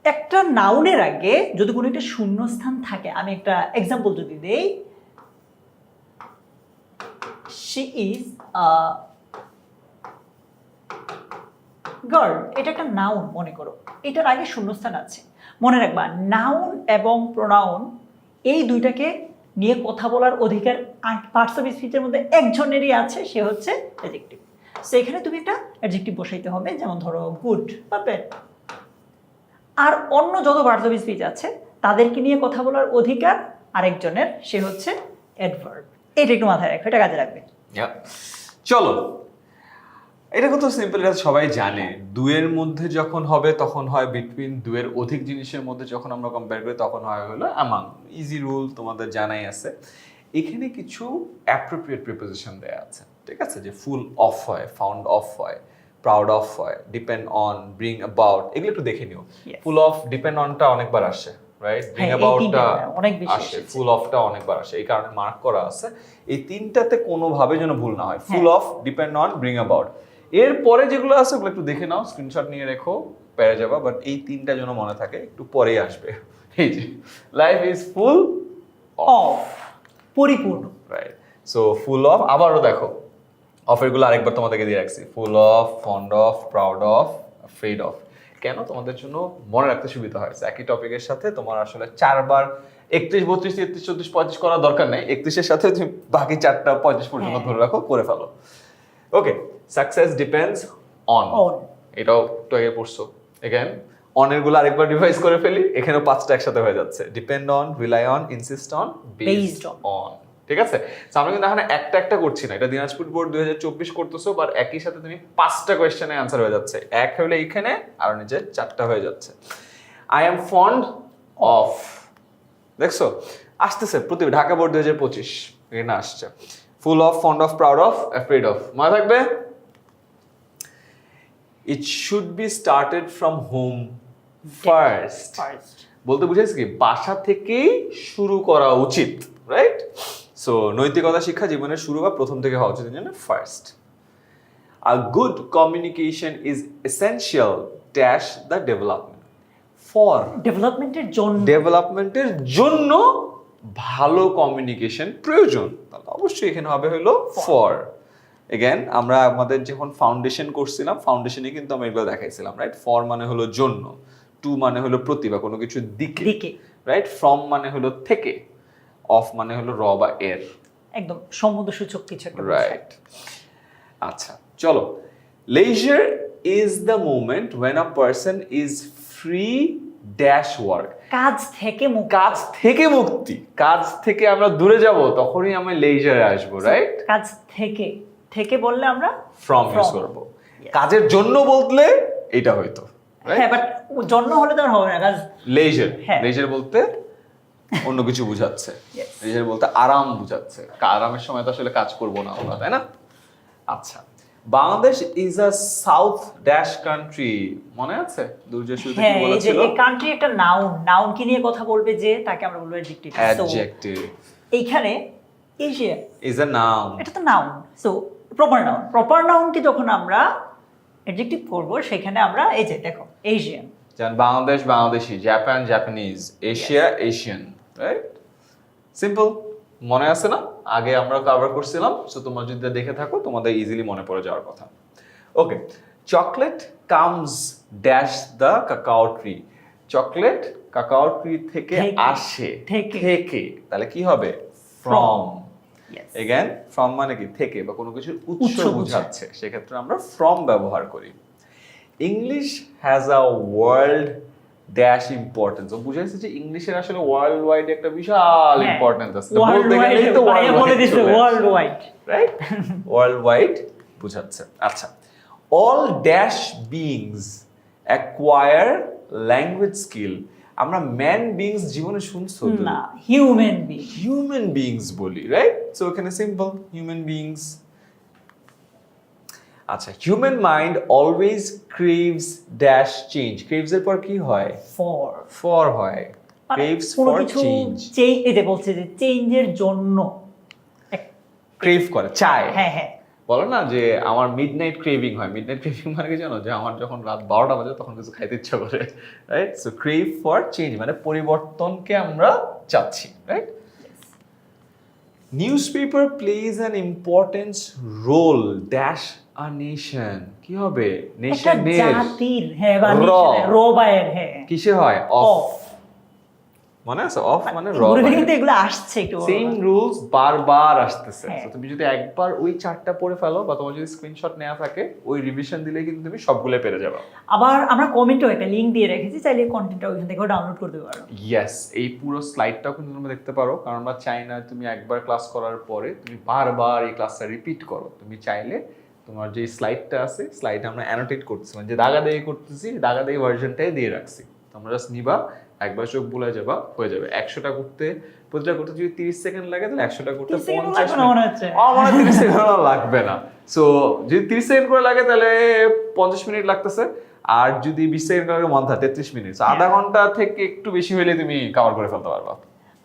একটা নাউনের আগে যদি কোনো একটা শূন্যস্থান থাকে, আমি একটা এক্সাম্পল যদি দেই, শি ইজ আ গার্ল, এটা একটা নাউন মনে করো, এটার আগে শূন্যস্থান আছে। মনে রাখবা, নাউন এবং প্রোনাউন এই দুইটাকে নিয়ে কথা বলার অধিকার পার্টস অফ স্পিচের মধ্যে একজনেরই আছে, সে হচ্ছে অ্যাডজেক্টিভ। সো এখানে তুমি একটা অ্যাডজেক্টিভ বসাইতে হবে, যেমন ধরো গুড বা ব্যাড। আর অন্য যত পার্টস অফ স্পিচ আছে তাদেরকে নিয়ে কথা বলার অধিকার আরেকজনের, সে হচ্ছে অ্যাডভার্ব। এটা একটু মাথায় রাখবে, এটা কাজে লাগবে। চলো, এটা কত সিম্পল, এটা সবাই জানে। দুয়ের মধ্যে যখন হবে তখন হয় বিটুইন, দুয়ের অধিক জিনিসের মধ্যে যখন আমরা কম্পেয়ার করি তখন হয় হলো অ্যামাং। ইজি রুল তোমাদের জানাই আছে। এখানে কিছু অ্যাপ্রোপ্রিয়েট প্রিপোজিশন দেয়া আছে, ঠিক আছে, যে ফুল অফ হয়, ফাউন্ড অফ হয়, প্রাউড অফ হয়, ডিপেন্ড অন, ব্রিং অ্যাবাউট, এগুলো একটু দেখে নিও। Yes. ফুল অফ, ডিপেন্ড অনটা অনেকবার আসে, রাইট? ব্রিং হ্যাঁ, এই অ্যাবাউটটা তিনটা অনেক বেশি আসে, এসেছে। ফুল অফটা অনেকবার আসে, এই কারণে মার্ক করা আছে। এই তিনটাতে কোনোভাবে যেন ভুল না হয়, full of, depend on, bring about. এরপরে যেগুলো আছে ওগুলো একটু দেখে নাও, স্ক্রিনশট নিয়ে রেখো, পেরে যাবা। বাট এই তিনটা যেন মনে থাকে, একটু পরেই আসবে। এই যে লাইফ ইজ ফুল অফ, পরিপূর্ণ। রাইট, সো ফুল অফ, আবারও দেখো অফের গুলো আরেকবার তোমাদেরকে দিয়ে রাখছি, full of, fond of, proud of, Fred of. কেন? তোমাদের জন্য মনে রাখতে সুবিধা হয়। একই টপিকের সাথে তোমার আসলে 4বার 31, 32, 33, 34, 35 করার দরকার নেই। 31-এর সাথে তুমি বাকি 4টা 35 পর্যন্ত ধরে রাখো, করে ফেলো। ওকে, সাকসেস ডিপেন্ডস অন, On. এটাও একটু আগে পড়ছো। এগেন অনের গুলো আরেকবার রিভাইজ করে ফেলি, এখানেও 5টা একসাথে হয়ে যাচ্ছে। Depend on, rely on, insist on, based on. ঠিক আছে, তো আমরা কিন্তু এখানে একটা একটা করছি না, এটা দিনাজপুর বোর্ড 2024 করতেছো, বাট একই সাথে তুমি 5টা কোয়েশ্চেনে আনসার হয়ে যাচ্ছে। এক হলে এইখানে আর নিচে 4টা হয়ে যাচ্ছে। আই এম ফন্ড অফ, দেখছো আসতেছে প্রতি ঢাকা বোর্ড 2025 এখানে আসছে। Full of, fond of, proud of, afraid of, মনে থাকবে। It should be started from home first, first. বলতে বুঝাইছি কি বাসা থেকেই শুরু করা উচিত, রাইট? সো নৈতিকতা শিক্ষা জীবনের শুরু বা প্রথম থেকে হওয়া উচিত, জন্য first. A good communication is essential dash the development, for ডেভেলপমেন্টের জন্য। ডেভেলপমেন্টের জন্য ভালো কমিউনিকেশন প্রয়োজন, তাহলে অবশ্যই এখানে হবে হলো ফর। এগেন আমরা আমাদের যখন ফাউন্ডেশন করছিলাম, ফাউন্ডেশনে কিন্তু আমরা এগুলো দেখাইছিলাম, রাইট? ফর মানে হলো জন্য, টু মানে হলো প্রতি বা কোনো কিছুর দিকে, দিকে। রাইট? ফ্রম মানে হলো থেকে, অফ মানে হলো র বা এর, একদম সম্বন্ধসূচক কিছু একটা বোঝায়। রাইট? আচ্ছা চলো, leisure is the moment when a person is free dash work, কাজ থেকে মুক্ত। কাজ থেকে মুক্তি, কাজ থেকে আমরা দূরে যাব তখনই আমি লেজারে আসবো, রাইট? কাজ থেকে, থেকে বললে আমরা ফ্রম ইউজ করব। কাজের জন্য বললে এটা হইতো, হ্যাঁ, বাট জন্য হলে তো আর হবে না কাজ। লেজার, হ্যাঁ। লেজার বলতে অন্য কিছু বুঝাচ্ছে, Yes. লেজার বলতে আরাম বুঝাচ্ছে। আরামের সময় তো আসলে কাজ করব না আমরা, তাই না? আচ্ছা, Bangladesh is a south dash country, মনে আছে দুর্জয় শুরুতে কি হ্যাঁ, এই যে বলেছিল? এই কান্ট্রি একটা নাউন, নাউন কি নিয়ে কথা বলবে যে তাকে আমরা বলবো অ্যাডজেক্টিভ। অ্যাডজেক্টিভ এইখানে এশিয়া, ইজ আ নাউন, এটা তো noun. So proper noun, proper নাউনকে যখন আমরা অ্যাডজেক্টিভ করব সেখানে আমরা এই যে দেখো এশিয়ান, যেমন Bangladesh Bangladeshi, Japan Japanese, Asia Asian, right? Simple, মনে আছে না? আগে আমরা কভার করছিলাম, সো তোমরা যদি দেখে থাকো তোমাদের ইজিলি মনে পড়ে যাওয়ার কথা। Okay, chocolate comes dash the cacao tree, chocolate cacao tree থেকে থেকে, আসে, থেকে। থেকে, তাহলে কি হবে? ফ্রম। Yes. এগেন ফ্রম মানে কি থেকে বা কোনো কিছুর উৎস উৎস বোঝায়। বোঝাচ্ছে, সেক্ষেত্রে আমরা ফ্রম ব্যবহার করি। English has a world dash importance, ও বুঝাইছে যে ইংলিশের আসলে ওয়ার্ল্ড ওয়াইড একটা বিশাল ইম্পর্টেন্স আছে, ওয়ার্ল্ড বলতে গেলেই তো ওয়াইড বলে দিছে, world world wide. Right, world wide বুঝাচ্ছে। আচ্ছা, all dash beings acquire language skill, আমরা ম্যান বিংস জীবনে শুনছো না, হিউম্যান বিং। হিউম্যান বিংস বলি, রাইট? সো এখানে সিম্পল হিউম্যান বিংস। আচ্ছা, human mind always craves dash change, craves এর পর কি হয়? ফর, ফর হয়, ক্রেভস কোনো ফর কিছু চেঞ্জ, এই যে বলছে যে চেঞ্জের জন্য ক্রেভ করে, চায়। হ্যাঁ হ্যাঁ, বলো না যে আমার মিডনাইট ক্রেভিং হয়, মিডনাইট ক্রেভিং মানে কি জানো? যে আমার যখন রাত 12টা বাজে তখন কিছু খাইতে ইচ্ছা করে, right? So crave for change মানে পরিবর্তনকে আমরা চাচ্ছি, right? Newspaper plays an importance role dash a nation, কি হবে? একটা নেশনের জাতির, হ্যাঁ বা র। রবায়ের, হ্যাঁ কিসে হয়? Of, of. মানে আছে অফ মানে র, ঘুরে ফিরে কিন্তু এগুলো আসছে একটু সেম রুলস বারবার আসতেছে। হ্যাঁ। So তুমি যদি একবার ওই 4টা পড়ে ফেলো বা তোমার যদি স্ক্রিনশট নেওয়া থাকে, ওই রিভিশন দিলে কিন্তু তুমি সবগুলো পেরে যাবে। আবার আমরা কমেন্টেও একটা লিংক দিয়ে রেখেছি, চাইলে কন্টেন্টটা ওইখান থেকেও ডাউনলোড করতে পারো। ইয়েস, এই পুরো স্লাইডটাও কিন্তু তুমি দেখতে পারো, কারণ আমরা চাই না তুমি একবার ক্লাস করার পরে তুমি বারবার এই ক্লাসটা রিপিট করো। তুমি চাইলে তোমার যে স্লাইডটা আছে স্লাইডে আমরা অ্যানোটেট করতেছি মানে যে দাগাদাগি করতেছি দাগাদাগি ভার্সনটাই দিয়ে রাখছি তোমরা জাস্ট নিবা একবার চোখ বুলে যাবা হয়ে যাবে 100টা করতে প্রতিটা করতে যদি 30 সেকেন্ড লাগে তাহলে 100টা করতে 30 সেকেন্ড 50 লাগবে না মনে হচ্ছে। আমার 30 সেকেন্ড লাগবে না সো যদি 30 সেকেন্ড করে লাগে তাহলে 50 মিনিট লাগতেছে আর যদি 20 সেকেন্ড করে মধ্যে 33 মিনিট আধা ঘন্টা থেকে একটু বেশি হলে তুমি কভার করে ফেলতে পারবা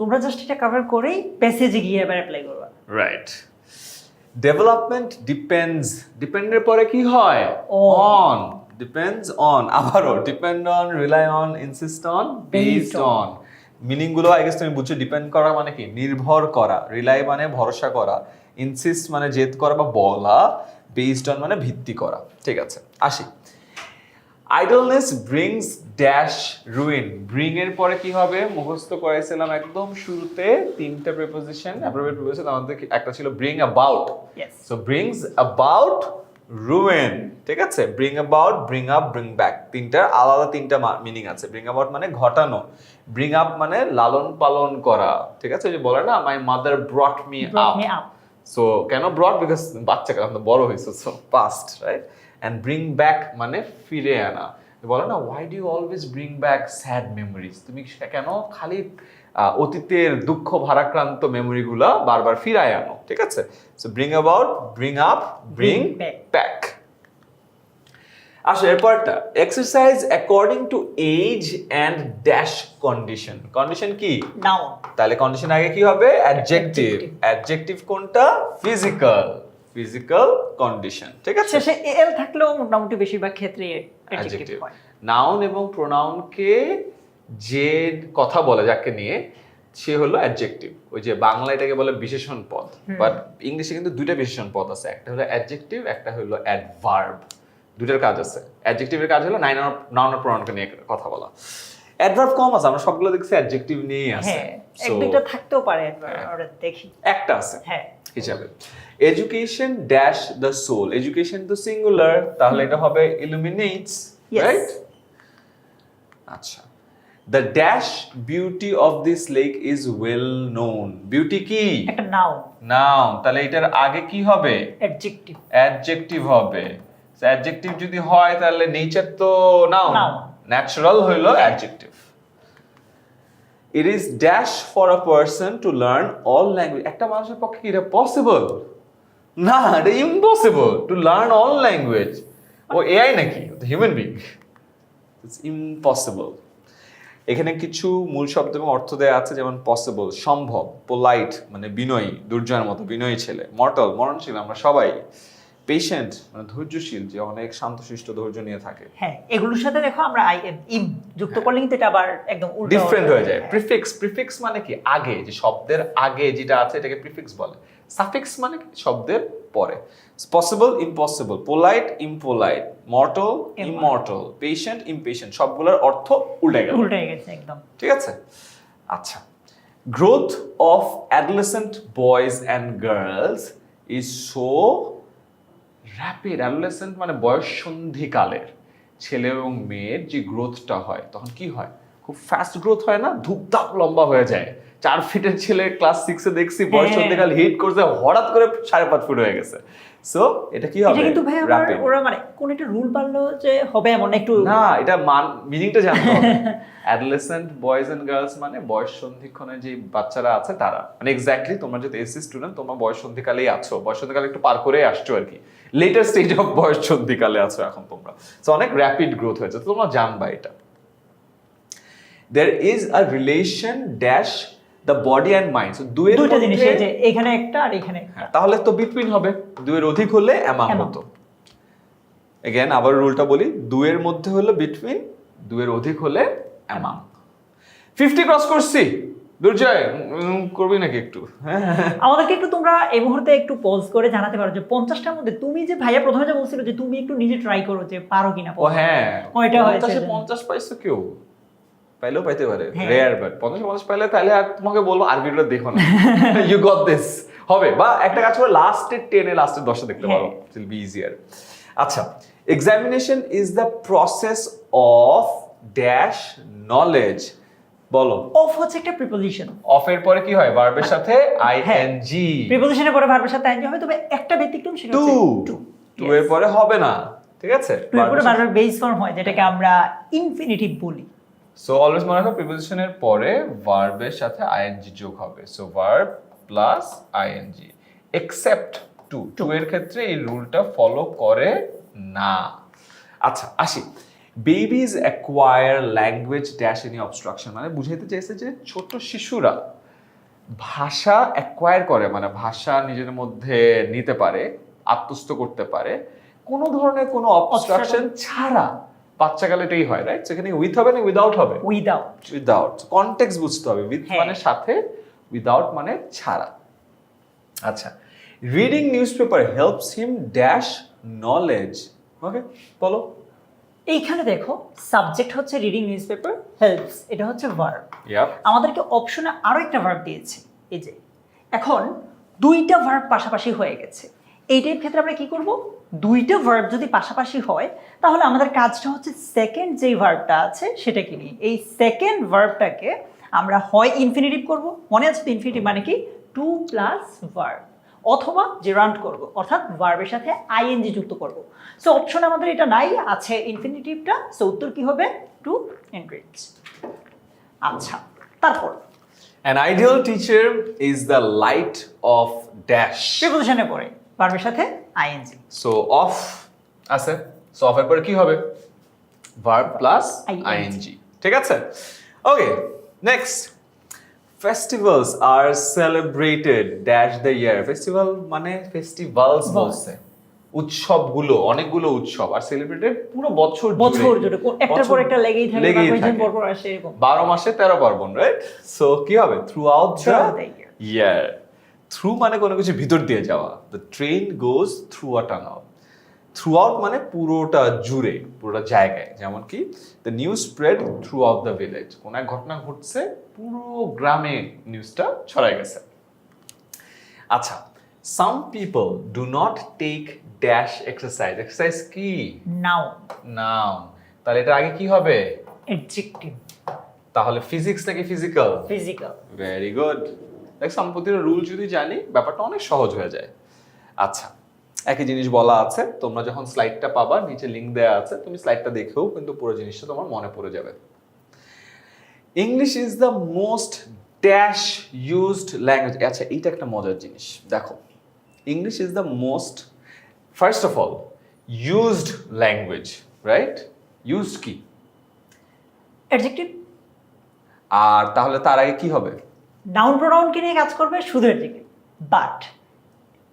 তোমরা জাস্ট এটা কভার করেই প্যাসেজে গিয়ে এবার অ্যাপ্লাই করবা রাইট ডেভেলপমেন্ট ডিপেন্ডের পরে কি হয় অন ডিপেন্ডস অন আবারও depend on rely on insist on based on meaning গুলো আই গেস তুমি বুঝছো ডিপেন্ড করা মানে কি নির্ভর করা রিলাই মানে ভরসা করা ইনসিস্ট মানে জেদ করা বা বলা বেসড অন মানে ভিত্তি করা ঠিক আছে আসি idleness brings dash ruin bring এর পরে কি হবে মুখস্থ করাইছিলাম একদম শুরুতে তিনটা প্রিপোজিশন অ্যাপ্রোপ্রিয়েট প্রিপোজিশন আমাদের একটা ছিল bring about Yes. So brings about ruin ঠিক আছে bring about bring up bring back তিনটা আলাদা তিনটা মিনিং আছে ব্রিং অ্যাবাউট মানে ঘটানো ব্রিং আপ মানে লালন পালন করা ঠিক আছে ওই যে বলে না my mother brought me Brought আপ me up. সো কেন ব্রড বিকজ বাচ্চা কারণ বড় হয়েছে so past right and bring back মানে ফিরে আনা বলো না why do you always bring back sad memories তুমি কেন খালি অতীতের দুঃখ ভারাক্রান্ত মেমোরিগুলা বারবার ফিরায় আনো ঠিক আছে so bring about bring up bring Bring back. Back আসো এরপরটা exercise according to age and dash condition condition কি নাও তাহলে কন্ডিশন আগে কি হবে অ্যাডজেক্টিভ অ্যাডজেক্টিভ কোনটা ফিজিক্যাল কন্ডিশন ঠিক আছে শেষে এল থাকলেও মোটামুটি বেশিরভাগ ক্ষেত্রে অ্যাডজেক্টিভ অ্যাডজেক্টিভ হয় নাউন এবং প্রোনাউনকে যে কথা বলে যাকে নিয়ে সে হলো অ্যাডজেক্টিভ ওই যে বাংলা এটাকে বলে বিশেষণ পদ বাট ইংলিশে কিন্তু দুইটা বিশেষণ পদ আছে একটা হলো অ্যাডজেক্টিভ একটা হলো অ্যাডভার্ব দুইটার কাজ আছে অ্যাডজেক্টিভের কাজ হলো নাউন আর প্রোনাউনকে নিয়ে কথা বলা অ্যাডভার্ব কম আছে আমরা সবগুলো দেখছি অ্যাডজেক্টিভ নিয়েই আছে হ্যাঁ এক So, দুইটা থাকতেও পারে আমরা দেখি একটা আছে হ্যাঁ হিসাবে education dash the soul education তো সিঙ্গুলার তাহলে এটা হবে ইলুমিনেটস Yes. রাইট আচ্ছা the dash beauty of this lake is well known beauty কি একটা নাও নাউন তাহলে এটার আগে কি হবে অ্যাডজেক্টিভ অ্যাডজেক্টিভ হবে অ্যাডজেক্টিভ যদি হয় তাহলে নেচার তো নাউন Noun. ন্যাচারাল হইলো adjective it is dash for a person to learn all language একটা মানুষের পক্ষে কি এটা পসিবল না এটা impossible to learn all language ও এআই নাকি হিউম্যান বিং ইটস ইম্পসিবল এখানে কিছু মূল শব্দ এবং অর্থ দেয়া আছে যেমন পসিবল সম্ভব পোলাইট মানে বিনয়ী দুর্জয়ের মতো বিনয়ী ছেলে মর্টাল মরণশীল আমরা সবাই পেশেন্ট মানে ধৈর্যশীল যে অনেক শান্তশিষ্ট ধৈর্য নিয়ে থাকে হ্যাঁ এগুলোর সাথে দেখো আমরা আই এম ইম যুক্ত করলে কিন্তু এটা আবার একদম উল্টো ডিফারেন্ট হয়ে যায় প্রিফিক্স মানে কি আগে যে শব্দের আগে যেটা আছে এটাকে প্রিফিক্স বলে সাফিক্স মানে কি শব্দের পরে possible impossible polite impolite mortal immortal patient impatient সবগুলোর অর্থ উল্টে গেল উল্টে গেছে একদম ঠিক আছে আচ্ছা growth of adolescent boys and girls is so rapid adolescent মানে বয়ঃসন্ধিকালের ছেলে এবং মেয়ের যে গ্রোথটা হয় তখন কি হয় খুব ফাস্ট গ্রোথ হয় না ধূপধাপ লম্বা হয়ে যায় 4 ফিটের ছেলে ক্লাস 6 এ দেখছি বয়ঃসন্ধিকাল হিট করছে হঠাৎ করে 5.5 ফুট হয়ে গেছে সো এটা কি হবে এটা কিন্তু ভাই আবার র্যাপিড ওরা মানে কোন একটা রুল পারলো যে হবে এমন একটু না এটা মিনিংটা জানতে হবে অ্যাডোলেসেন্ট বয়েজ এন্ড গার্লস মানে বয়ঃসন্ধিক্ষণে যে বাচ্চারা আছে তারা মানে এক্স্যাক্টলি তোমরা যদি এসসি স্টুডেন্ট তোমরা বয়ঃসন্ধিকালেই আছো বয়ঃসন্ধিকালে একটু পার করে আসছো আর কি লেটার স্টেজ অফ বয়ঃসন্ধিকালে আছো এখন তোমরা সো অনেক র্যাপিড গ্রোথ হয়েছে তো তোমরা জানবা এটা there is a relation dash the body and mind so দুইয়ের দুইটা জিনিস মধ্যে এই যে এখানে একটা আর এখানে একটা হ্যাঁ, তাহলে তো বিটুইন হবে দুইয়ের অধিক হলে অ্যামাং Among. হতো এগেন আবার রুলটা বলি দুইয়ের মধ্যে হলো বিটুইন দুইয়ের অধিক হলে অ্যামাং 50 ক্রস করছি দুর্জয় করবি নাকি একটু আমাদেরকে একটু তোমরা এই মুহূর্তে একটু পজ করে জানাতে পারো যে 50টার মধ্যে তুমি যে ভাইয়া প্রথমে যে বলছিল যে তুমি একটু নিজে ট্রাই করো যে পারো কিনা ও হ্যাঁ ওইটা হয়েছে 50 পাইছো কেউ পাইলেও পাইতে পারে হ্যাঁ। রেয়ার বাট 50 পাইলে তাহলে আর তোমাকে বলবো আর ভিডিওটা দেখো না ইউ গট দিস হবে বা একটা কাজ করে লাস্টের 10 এ লাস্টের 10 দেখতে পারো ইট উইল বি ইজিয়ার আচ্ছা examination is the process of dash knowledge বলো অফ হচ্ছে একটা প্রিপোজিশন অফ এর পরে কি হয় ভার্বের সাথে আইএনজি প্রিপোজিশনের পরে ভার্বের সাথে আইএনজি হবে তবে একটা ব্যতিক্রম সেটা টু হচ্ছে টু টু এর পরে হবে না, ঠিক আছে? টু এর পরে বারবার বেস ফর্ম হয়, যেটাকে আমরা ইনফিনিটিভ বলি। সো অলওয়েজ মনে রাখো প্রিপোজিশনের পরে ভার্বের সাথে আইএনজি যোগ হবে। So verb plus ING, except to এর ক্ষেত্রে এই রুলটা ফলো করে না। আচ্ছা আসি, babies acquire language dash any obstruction, মানে বুঝাইতে চাইছে যে ছোট শিশুরা ভাষা অ্যাকোয়ার করে, মানে ভাষা নিজের মধ্যে নিতে পারে, আত্মস্থ করতে পারে কোনো ধরনের কোনো অবস্ট্রাকশন ছাড়া। বাচ্চাকালে এটাই হয়, রাইট? সেখানে উইথ হবে না উইদাউট হবে? উইদাউট। কনটেক্সট বুঝতে হবে, উইথ মানে সাথে, উইদাউট মানে ছাড়া। আচ্ছা, reading newspaper helps him dash knowledge. Okay, বলো। এইখানে দেখো সাবজেক্ট হচ্ছে রিডিং নিউজপেপার, হেল্পস এটা হচ্ছে ভার্ব। ইয়াপ, আমাদেরকে অপশনে আরো একটা ভার্ব দিয়েছে, এই যে এখন দুইটা ভার্ব পাশাপাশি হয়ে গেছে। এইটার ক্ষেত্রে আমরা কি করব, দুইটা ভার্ব যদি পাশাপাশি হয় তাহলে আমাদের কাজটা হচ্ছে সেকেন্ড যেই ভার্বটা আছে সেটাকে নিয়ে এই সেকেন্ড ভার্বটাকে আমরা হয় ইনফিনিটিভ করব, মনে আছে তো ইনফিনিটিভ মানে কি টু প্লাস ভার্ব, অথবা জেরান্ট করব, অর্থাৎ ভার্বের সাথে আইএনজি যুক্ত করব। সো অপশন আমাদের এটা নাই, আছে ইনফিনিটিভটা। সো উত্তর কি হবে, টু এনরিচ। আচ্ছা, তারপর an ideal teacher is the light of dash. প্রিপোজিশনে পড়ে ভার্বের সাথে আইএনজি। সো অফ আছে, সো অফের পরে কি হবে, ভার্ব প্লাস ING। আইএনজি, ঠিক আছে? Okay, next, festivals are celebrated dash the year. Festival মানে ফেস্টিভ্যালস বলছে, উৎসবগুলো, অনেকগুলো উৎসব, আর সেলিব্রেটেড পুরো বছর জুড়ে একটার পর একটা লেগেই থাকে, পর পর আসে এরকম 12 মাসে 13 পার্বণ, রাইট? সো কি হবে, through out the year. Through মানে কোনো কিছু ভিতর দিয়ে যাওয়া, the train goes through a tunnel. Through out মানে পুরোটা জুড়ে, পুরোটা জায়গায়, যেমন কি the news spread through out the village, কোন এক ঘটনা ঘটছে পুরো গ্রামে নিউজটা ছড়ায় গেছে। আচ্ছা, some people do not take dash exercise. Exercise কি, নাউন। নাউন, তাহলে এটা আগে কি হবে, অ্যাডজেক্টিভ। তাহলে ফিজিক্স নাকি ফিজিক্যাল? ফিজিক্যাল। Very good. দেখ, সম্পত্তির রুল যদি জানি ব্যাপারটা অনেক সহজ হয়ে যায়। আচ্ছা, একই জিনিস বলা আছে, তোমরা যখন স্লাইডটা পাবা নিচে লিংক দেওয়া আছে, তুমি স্লাইডটা দেখেও কিন্তু পুরো জিনিসটা তোমার মনে পড়ে যাবে। English is the most dash used language. আচ্ছা, এইটা একটা মজার জিনিস, দেখো, English is the most, first of all used language, right? Used কি, অ্যাডজেক্টিভ। আর তাহলে তার আগে কি হবে, নাউন প্রোনাউনকে নিয়ে কাজ করবে শুধু অ্যাডজেক্টিভ, বাট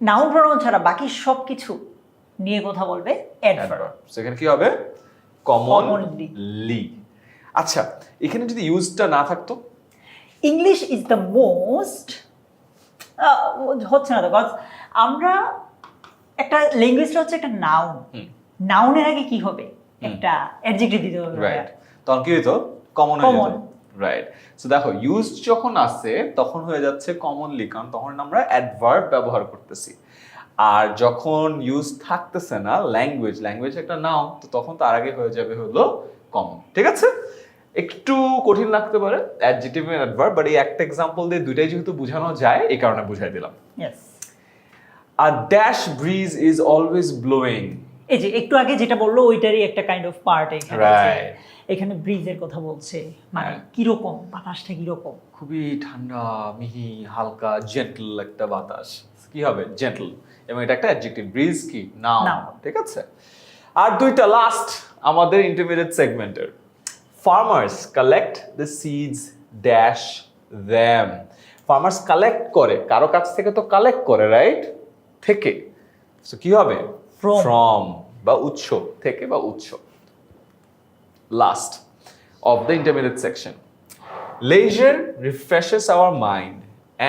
নাউন প্রোনাউন ছাড়া বাকি সব কিছু নিয়ে কথা বলবে অ্যাডভার্ব। সেখানে কি হবে, কমনলি। আচ্ছা, এখানে যদি ইউজটা না থাকতো, ইংলিশ ইজ দ্য মোস্ট, হচ্ছে না তো, কজ আমরা একটা ল্যাঙ্গুয়েজটা হচ্ছে একটা নাউন, নাউনের আগে কি হবে, একটা অ্যাডজেক্টিভ দিতে হবে, রাইট? তখন কি হইতো, কমন হয়ে যেত, রাইট? সো দেখো, ইউজ যখন আসে তখন হয়ে যাচ্ছে কমনলি, কারণ তখন আমরা অ্যাডভার্ব ব্যবহার করতেছি। আর যখন ইউজ থাকতেছে না, ল্যাঙ্গুয়েজ একটা নাউন, তো তখন তার আগে হয়ে যাবে হলো কমন, ঠিক আছে? একটু কঠিন লাগতে পারে অ্যাডজেক্টিভ এন্ড অ্যাডভার্ব, বাট এই একটা এক্সাম্পল দিয়ে দুইটাই যেহেতু বোঝানো যায়, এই কারণে বুঝাই দিলাম। Yes. A dash bridge is always blowing. এই যে একটু আগে যেটা বললো ওইটারই একটা কাইন্ড অফ পার্ট এখানে। রাইট, এখানে ব্রিজের কথা বলছে, মানে হ্যাঁ। কিরকম বাতাসটা কিরকম, খুবই ঠান্ডা, মিহি, হালকা, জেন্টল একটা বাতাস। কি হবে, জেন্টল। এবং এটা একটা অ্যাডজেক্টিভ। ব্রিজ কি, নাউন, ঠিক আছে? আর দুইটা লাস্ট আমাদের ইন্টারমিডিয়েট সেগমেন্টের। Farmers collect the seeds dash them. Farmers collect করে, কারো কাছ থেকে তো কালেক্ট করে, রাইট? থেকে। সো কি হবে, ফ্রম বা উৎস থেকে বা উৎস। Last of the intermediate section. Leisure refreshes our mind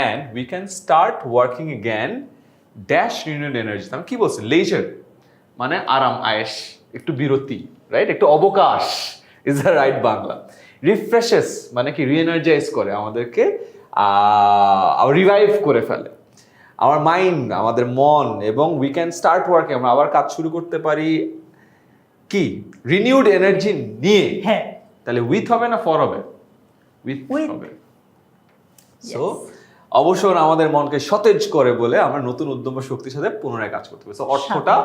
and we can start working again dash renewed energy. আমি কি বলছি, leisure মানে আরাম, আয়েশ, একটু বিরতি, রাইট? একটু অবকাশ ইজ দ্য রাইট বাংলা। রিফ্রেশেস মানে কি, রিএনার্জাইজ করে আমাদেরকে, রিভাইভ করে ফেলে আমার মাইন্ড, আমাদের মন, এবং উই ক্যান স্টার্ট ওয়ার্কিং, আমরা আবার কাজ শুরু করতে পারি কি, রিনিউড এনার্জি নিয়ে। হ্যাঁ, তাহলে উইথ হবে না ফর হবে, উইথ With. হবে। সো অবসর আমাদের মনকে সতেজ করে বলে আমরা নতুন উদ্যম ও শক্তির সাথে পুনরায় কাজ করতে পারি। সো অর্থটা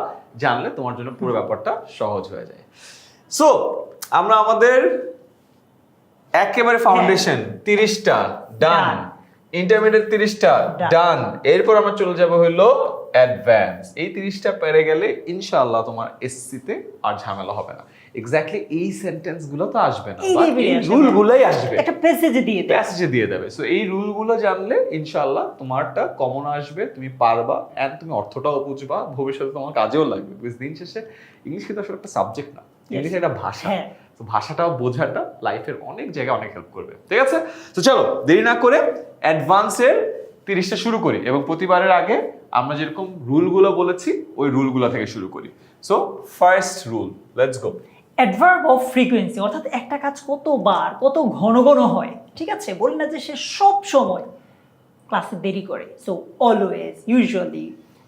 জানলে তোমার জন্য পুরো ব্যাপারটা সহজ হয়ে যায়। সো আমরা আমাদের একেবারে ফাউন্ডেশন 30টা ডান, ইন্টারমিডিয়েট 30টা ডান, এরপর আমরা চলে যাব হলো অ্যাডভান্স। এই 30টা পেরে গেলে ইনশাআল্লাহ তোমার এসসিতে আর ঝামেলা হবে না। এক্স্যাক্টলি এই সেন্টেন্স গুলো তো আসবে না, বাট এই রুল গুলোই আসবে, একটা প্যাসেজে দিয়ে দেবে, প্যাসেজে দিয়ে দেবে। সো এই রুল গুলো জানলে ইনশাআল্লাহ তোমারটা কমন আসবে, তুমি পারবা, এন্ড তুমি অর্থটাও বুঝবা, ভবিষ্যতে তোমার কাজেও লাগবে। বিকজ দিন শেষে ইংলিশ কিন্তু আসলে একটা সাবজেক্ট না, ইংলিশ একটা ভাষা। তো ভাষাটাও বোঝাটা লাইফের অনেক জায়গায় অনেক হেল্প করবে, ঠিক আছে? তো চলো দেরি না করে অ্যাডভান্সের 30টা শুরু করি, এবং প্রতিবারের আগে আমরা যেরকম রুলগুলো বলেছি ওই রুলগুলো থেকে শুরু করি। So first rule, let's go. Adverb of frequency, অর্থাৎ একটা কাজ কতবার কত ঘন ঘন হয়, ঠিক আছে? বলি না যে সে সব সময় ক্লাসে দেরি করে। So always, usually,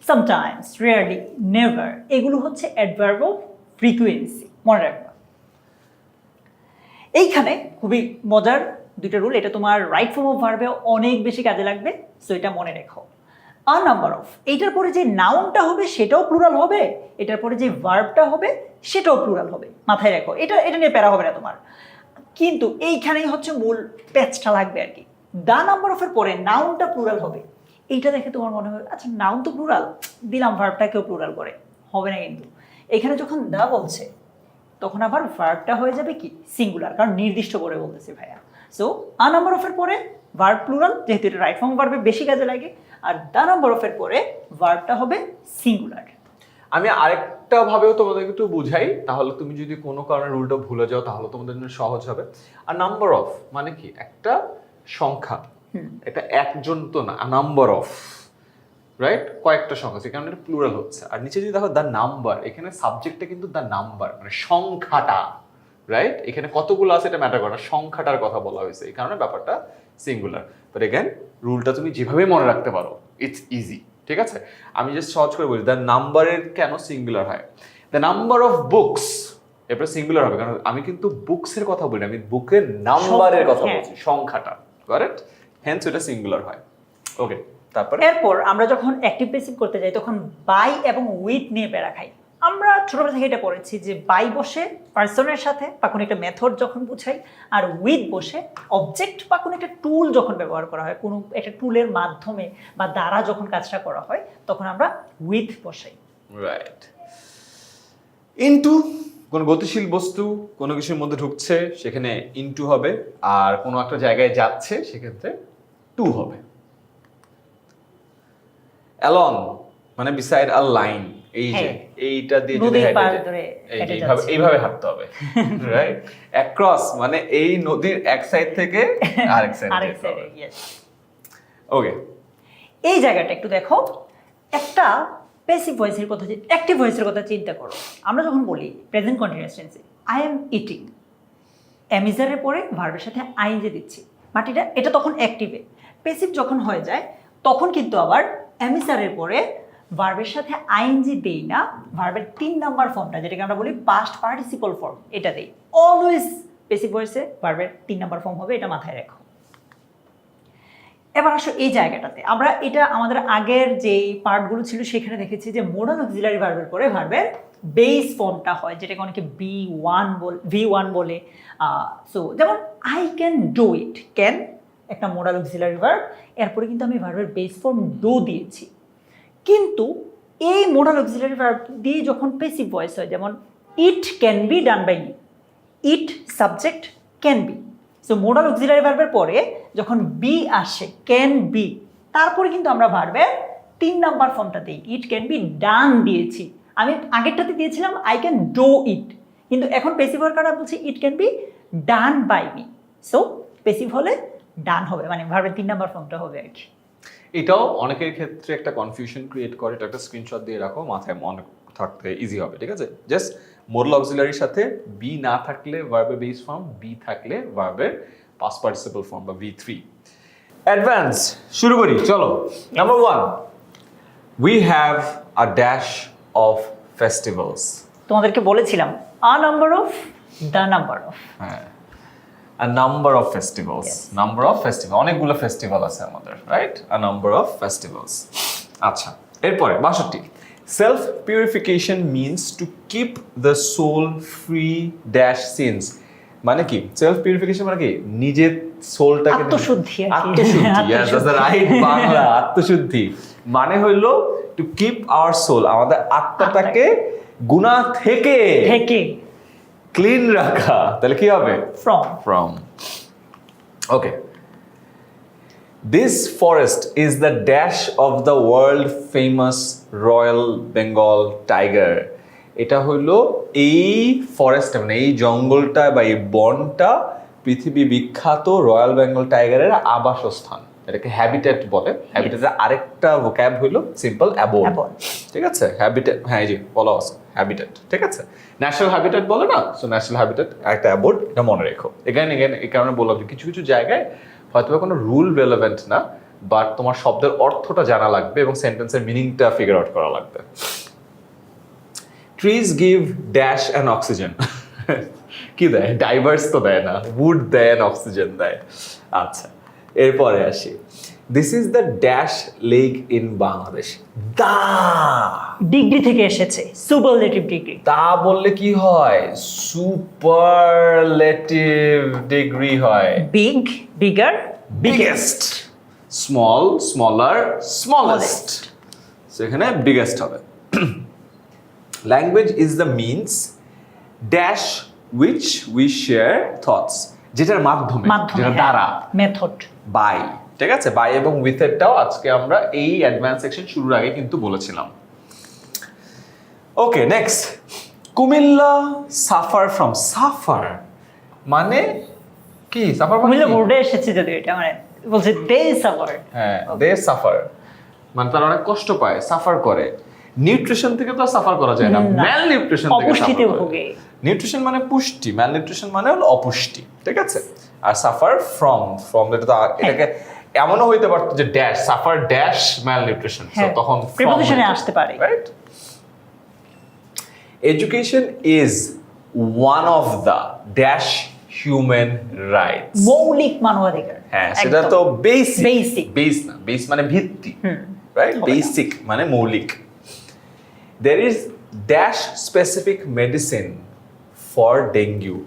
sometimes, rarely, never, এগুলো হচ্ছে অ্যাডভার্ব অফ ফ্রিকোয়েন্সি, মনে রাখবা। এইখানে খুবই মজার দুইটা রুল, এটা তোমার রাইট ফর্ম অফ ভার্বে অনেক বেশি কাজে লাগবে। সো এটা মনে রেখো। আ নাম্বার অফ, এইটার পরে যে নাউনটা হবে সেটাও প্লুরাল হবে, এটার পরে যে ভার্বটা হবে সেটাও প্লুরাল হবে, মাথায় রাখো। এটা নিয়ে প্যারা হবে না তোমার, কিন্তু এইখানেই হচ্ছে মূল প্যাচটা লাগবে আর কি। দা নাম্বার অফের পরে নাউনটা প্লুরাল হবে, এইটা দেখে তোমার মনে হবে আচ্ছা নাউন তো প্লুরাল, দিলাম ভার্বটাকেও প্লুরাল করে, হবে না কিন্তু। এখানে যখন দা বলছে তখন আবার ভার্বটা হয়ে যাবে কি সিঙ্গুলার, কারণ নির্দিষ্ট করে বলতেছে ভাইয়া। সো আ নাম্বার অফের পরে ভার্ব প্লুরাল, যেহেতু এটা রাইট ফর্ম ভার্বে বেশি কাজে লাগে, আর দা নাম্বার অফের পরে ভার্বটা হবে সিঙ্গুলার। আমি আরেকটা ভাবেও তোমাদেরকে একটু বুঝাই, তাহলে তুমি যদি কোনো কারণে রুলটা ভুলে যাও তাহলে তোমাদের জন্য সহজ হবে। আর নাম্বার অফ মানে কি একটা সংখ্যা, এটা একজন তো না, নাম্বার অফ, রাইট? কয়েকটা সংখ্যা, সে কারণে এটা প্লুরাল হচ্ছে। আর নিচে যদি দেখো দ্য নাম্বার, এখানে সাবজেক্টটা কিন্তু দ্য নাম্বার, মানে সংখ্যাটা, রাইট? এখানে কতগুলো আছে এটা ম্যাটার করে না, সংখ্যাটার কথা বলা হয়েছে, এই কারণে ব্যাপারটা সিঙ্গুলার। বাট এগেন রুলটা তুমি যেভাবে মনে রাখতে পারো, ইটস ইজি, ঠিক আছে? আমি জাস্ট সহজ করে বলি, দ্য নাম্বারের কেন সিঙ্গুলার হয়? দ্য নাম্বার অফ বুকস, এরপর সিঙ্গুলার হবে কারণ আমি কিন্তু বুকসের কথা বলি, আমি বুকের নাম্বারের কথা বলছি, সংখ্যাটা, কারেক্ট? হেন্স এটা সিঙ্গুলার হয়। ওকে, তারপর এরপর আমরা যখন অ্যাক্টিভ প্যাসিভ করতে যাই তখন বাই এবং উইথ নিয়ে প্যারা খাই। আমরা ছোটবেলা থেকে এটা পড়েছি যে বাই বসে পার্সনের সাথে বা কোনো একটা মেথড যখন বুঝাই, আর উইথ বসে অবজেক্ট বা কোনো একটা টুল যখন ব্যবহার করা হয়, কোনো একটা টুলের মাধ্যমে বা দ্বারা যখন কাজটা করা হয় তখন আমরা উইথ বসাই। রাইট। ইনটু, কোন গতিশীল বস্তু কোনো কিছুর মধ্যে ঢুকছে সেখানে ইনটু হবে, আর কোনো একটা জায়গায় যাচ্ছে সেক্ষেত্রে টু হবে। অ্যালং মানে বিসাইড আ লাইন, এই যে এইটা দিয়ে যদি এইভাবে হাঁটতে হবে, রাইট? অ্যাক্রস মানে এই নদীর এক সাইড থেকে আরেক সাইডে। ওকে, এই জায়গাটা একটু দেখো, একটা প্যাসিভ ভয়েসের কথা, অ্যাক্টিভ ভয়েসের কথা চিন্তা করো। আমরা যখন বলি প্রেজেন্ট কন্টিনিউয়াস টেন্সে আই এম ইটিং, অ্যামিজারের পরে ভার্বের সাথে আইএনজি দিচ্ছি, বাট এটা তখন অ্যাক্টিভে। প্যাসিভ যখন হয়ে যায় তখন কিন্তু আবার অ্যামিজারের পরে ভার্বের সাথে আইএনজি দেই না, ভার্বের 3 নাম্বার ফর্মটা যেটাকে আমরা বলি পাস্ট পার্টিসিপল ফর্ম, এটা দেই। অলওয়েজ প্যাসিভ ভয়েসে ভার্বের 3 নাম্বার ফর্ম হবে, এটা মাথায় রাখো। এবার আসো এই জায়গাটাতে, আমরা এটা আমাদের আগের যেই পার্টগুলো ছিল সেখানে দেখেছি যে মোডাল অক্সিলারি ভার্বের পরে ভার্বের বেস ফর্মটা হয়, যেটাকে অনেকে V1 বলে। সো যেমন I can do it, can একটা মোডাল অক্সিলারি ভার্ব, এরপরে কিন্তু আমি ভার্বের বেস ফর্ম ডু দিয়েছি। কিন্তু এই মোডাল অক্সিলারি ভার্ব দিয়ে যখন প্যাসিভ ভয়েস হয়, যেমন it can be done by me, it subject can be. So modal auxiliary ভার্বের পরে যখন বি আসে, ক্যান বি, তারপরে কিন্তু আমরা ভার্বের 3 নাম্বার ফর্মটা দিই, ইট ক্যান বি ডান দিয়েছি। আমি আগেরটাতে দিয়েছিলাম আই ক্যান ডু ইট, কিন্তু এখন প্যাসিভ হওয়ার কারণে বলছি it can be done by me. So passive হলে ডান হবে, মানে ভার্বের 3 নাম্বার ফর্মটা হবে আর কি। এটাও অনেকের ক্ষেত্রে একটা কনফিউশন ক্রিয়েট করে, এটা একটা স্ক্রিনশট দিয়ে রাখো, মাথায় মনে থাকতে ইজি হবে, ঠিক আছে? জাস্ট মোডাল অক্সিলারির সাথে বি না থাকলে ভার্বের বেস ফর্ম, বি থাকলে ভার্বের পাস্ট পার্টিসিপল ফর্ম বা V3। অ্যাডভান্স শুরু করি, চলো। Number 1, we have a dash of festivals. তোমাদেরকে বলেছিলাম আ number of, the number of. হ্যাঁ, a number of festivals. Yes. Number of festival, অনেকগুলো ফেস্টিভ্যাল আছে আমাদের, right? A number of festivals. আচ্ছা, এরপরে 62, self purification means to keep the soul free dash sins. মানে কি সেলফ পিউরিফিকেশন? মানে কি নিজের সোলটাকে আত্মশুদ্ধি আর কি। আত্মশুদ্ধি, yes, that's the right Bangla, আত্মশুদ্ধি মানে হইলো টু কিপ আওয়ার সোল, আমাদের আত্মাটাকে গুনাহ থেকে ক্লিন রাখা। তাহলে কি হবে? From. Okay. This forest is the dash of the world famous Royal Bengal tiger. এটা হলো এই ফরেস্ট, মানে এই জঙ্গলটা বা এই বনটা পৃথিবী বিখ্যাত রয়্যাল বেঙ্গল টাইগারের আবাসস্থান। এটাকে হ্যাবিটেট বলে। হ্যাবিটেটের আরেকটা ভোক্যাব হলো সিম্পল অ্যাবোর্ড। ঠিক আছে, হ্যাবিটেট, হ্যাঁ এই যে বলা আছে হ্যাবিটেট, ঠিক আছে। ন্যাশনাল হ্যাবিটেট বলে না, সো ন্যাশনাল হ্যাবিটেট একটা অ্যাবোর্ড, এটা মনে রেখো। এখানে এই কারণে বললাম যে কিছু কিছু জায়গায় হয়তো কোনো রুল রেলেভেন্ট না, বাট তোমার শব্দের অর্থটা জানা লাগবে এবং সেন্টেন্সের মিনিংটা ফিগার আউট করা লাগবে। Trees give dash and oxygen. কি দেয়? ডাইভার্স তো দেয় না, উড দেয় অ্যান্ড অক্সিজেন দেয়। আচ্ছা, এরপরে আসি, this is the dash lake in Bangladesh. The degree থেকে এসেছে, সুপারলেটিভ ডিগ্রি। তা বললে কি হয়? সুপারলেটিভ ডিগ্রি হয়। Big, bigger, biggest, small, smaller, smallest, সেখানে বিগেস্ট হবে। Language is the means dash which we share thoughts, যেটার মাধ্যমে, যেটা দ্বারা, মেথড, বাই। ঠিক আছে, বাই এবং উইথ এরটাও আজকে আমরা এই অ্যাডভান্স সেকশন শুরুর আগে কিন্তু বলেছিলাম। Okay, next, Comilla suffer from. Suffer মানে কি? সাফার মানে কুমিল্লা বোর্ডে এসেছে যদি এটা, মানে বলছে দে সাফার। হ্যাঁ, দে সাফার মানে তারা অনেক কষ্ট পায়, সাফার করে। নিউট্রিশন থেকে তো সাফার করা যায় না, ম্যাল নিউট্রিশন থেকে অপুষ্টিতে ভোগে। নিউট্রিশন মানে পুষ্টি, ম্যাল নিউট্রিশন মানে হলো অপুষ্টি। ঠিক আছে, আর সাফার ফ্রম, এটা তো এটাকে এমনও হইতে পারতো যে ড্যাশ সাফার ড্যাশ ম্যাল নিউট্রিশন, তখন প্রিপোজিশনে আসতে পারে, right? Education is one of the dash human rights. মৌলিক মানবাধিকার। হ্যাঁ, সেটা তো বেসিক। বেস না, বেস মানে ভিত্তি, রাইট? বেসিক মানে মৌলিক। There is dash specific medicine for dengue.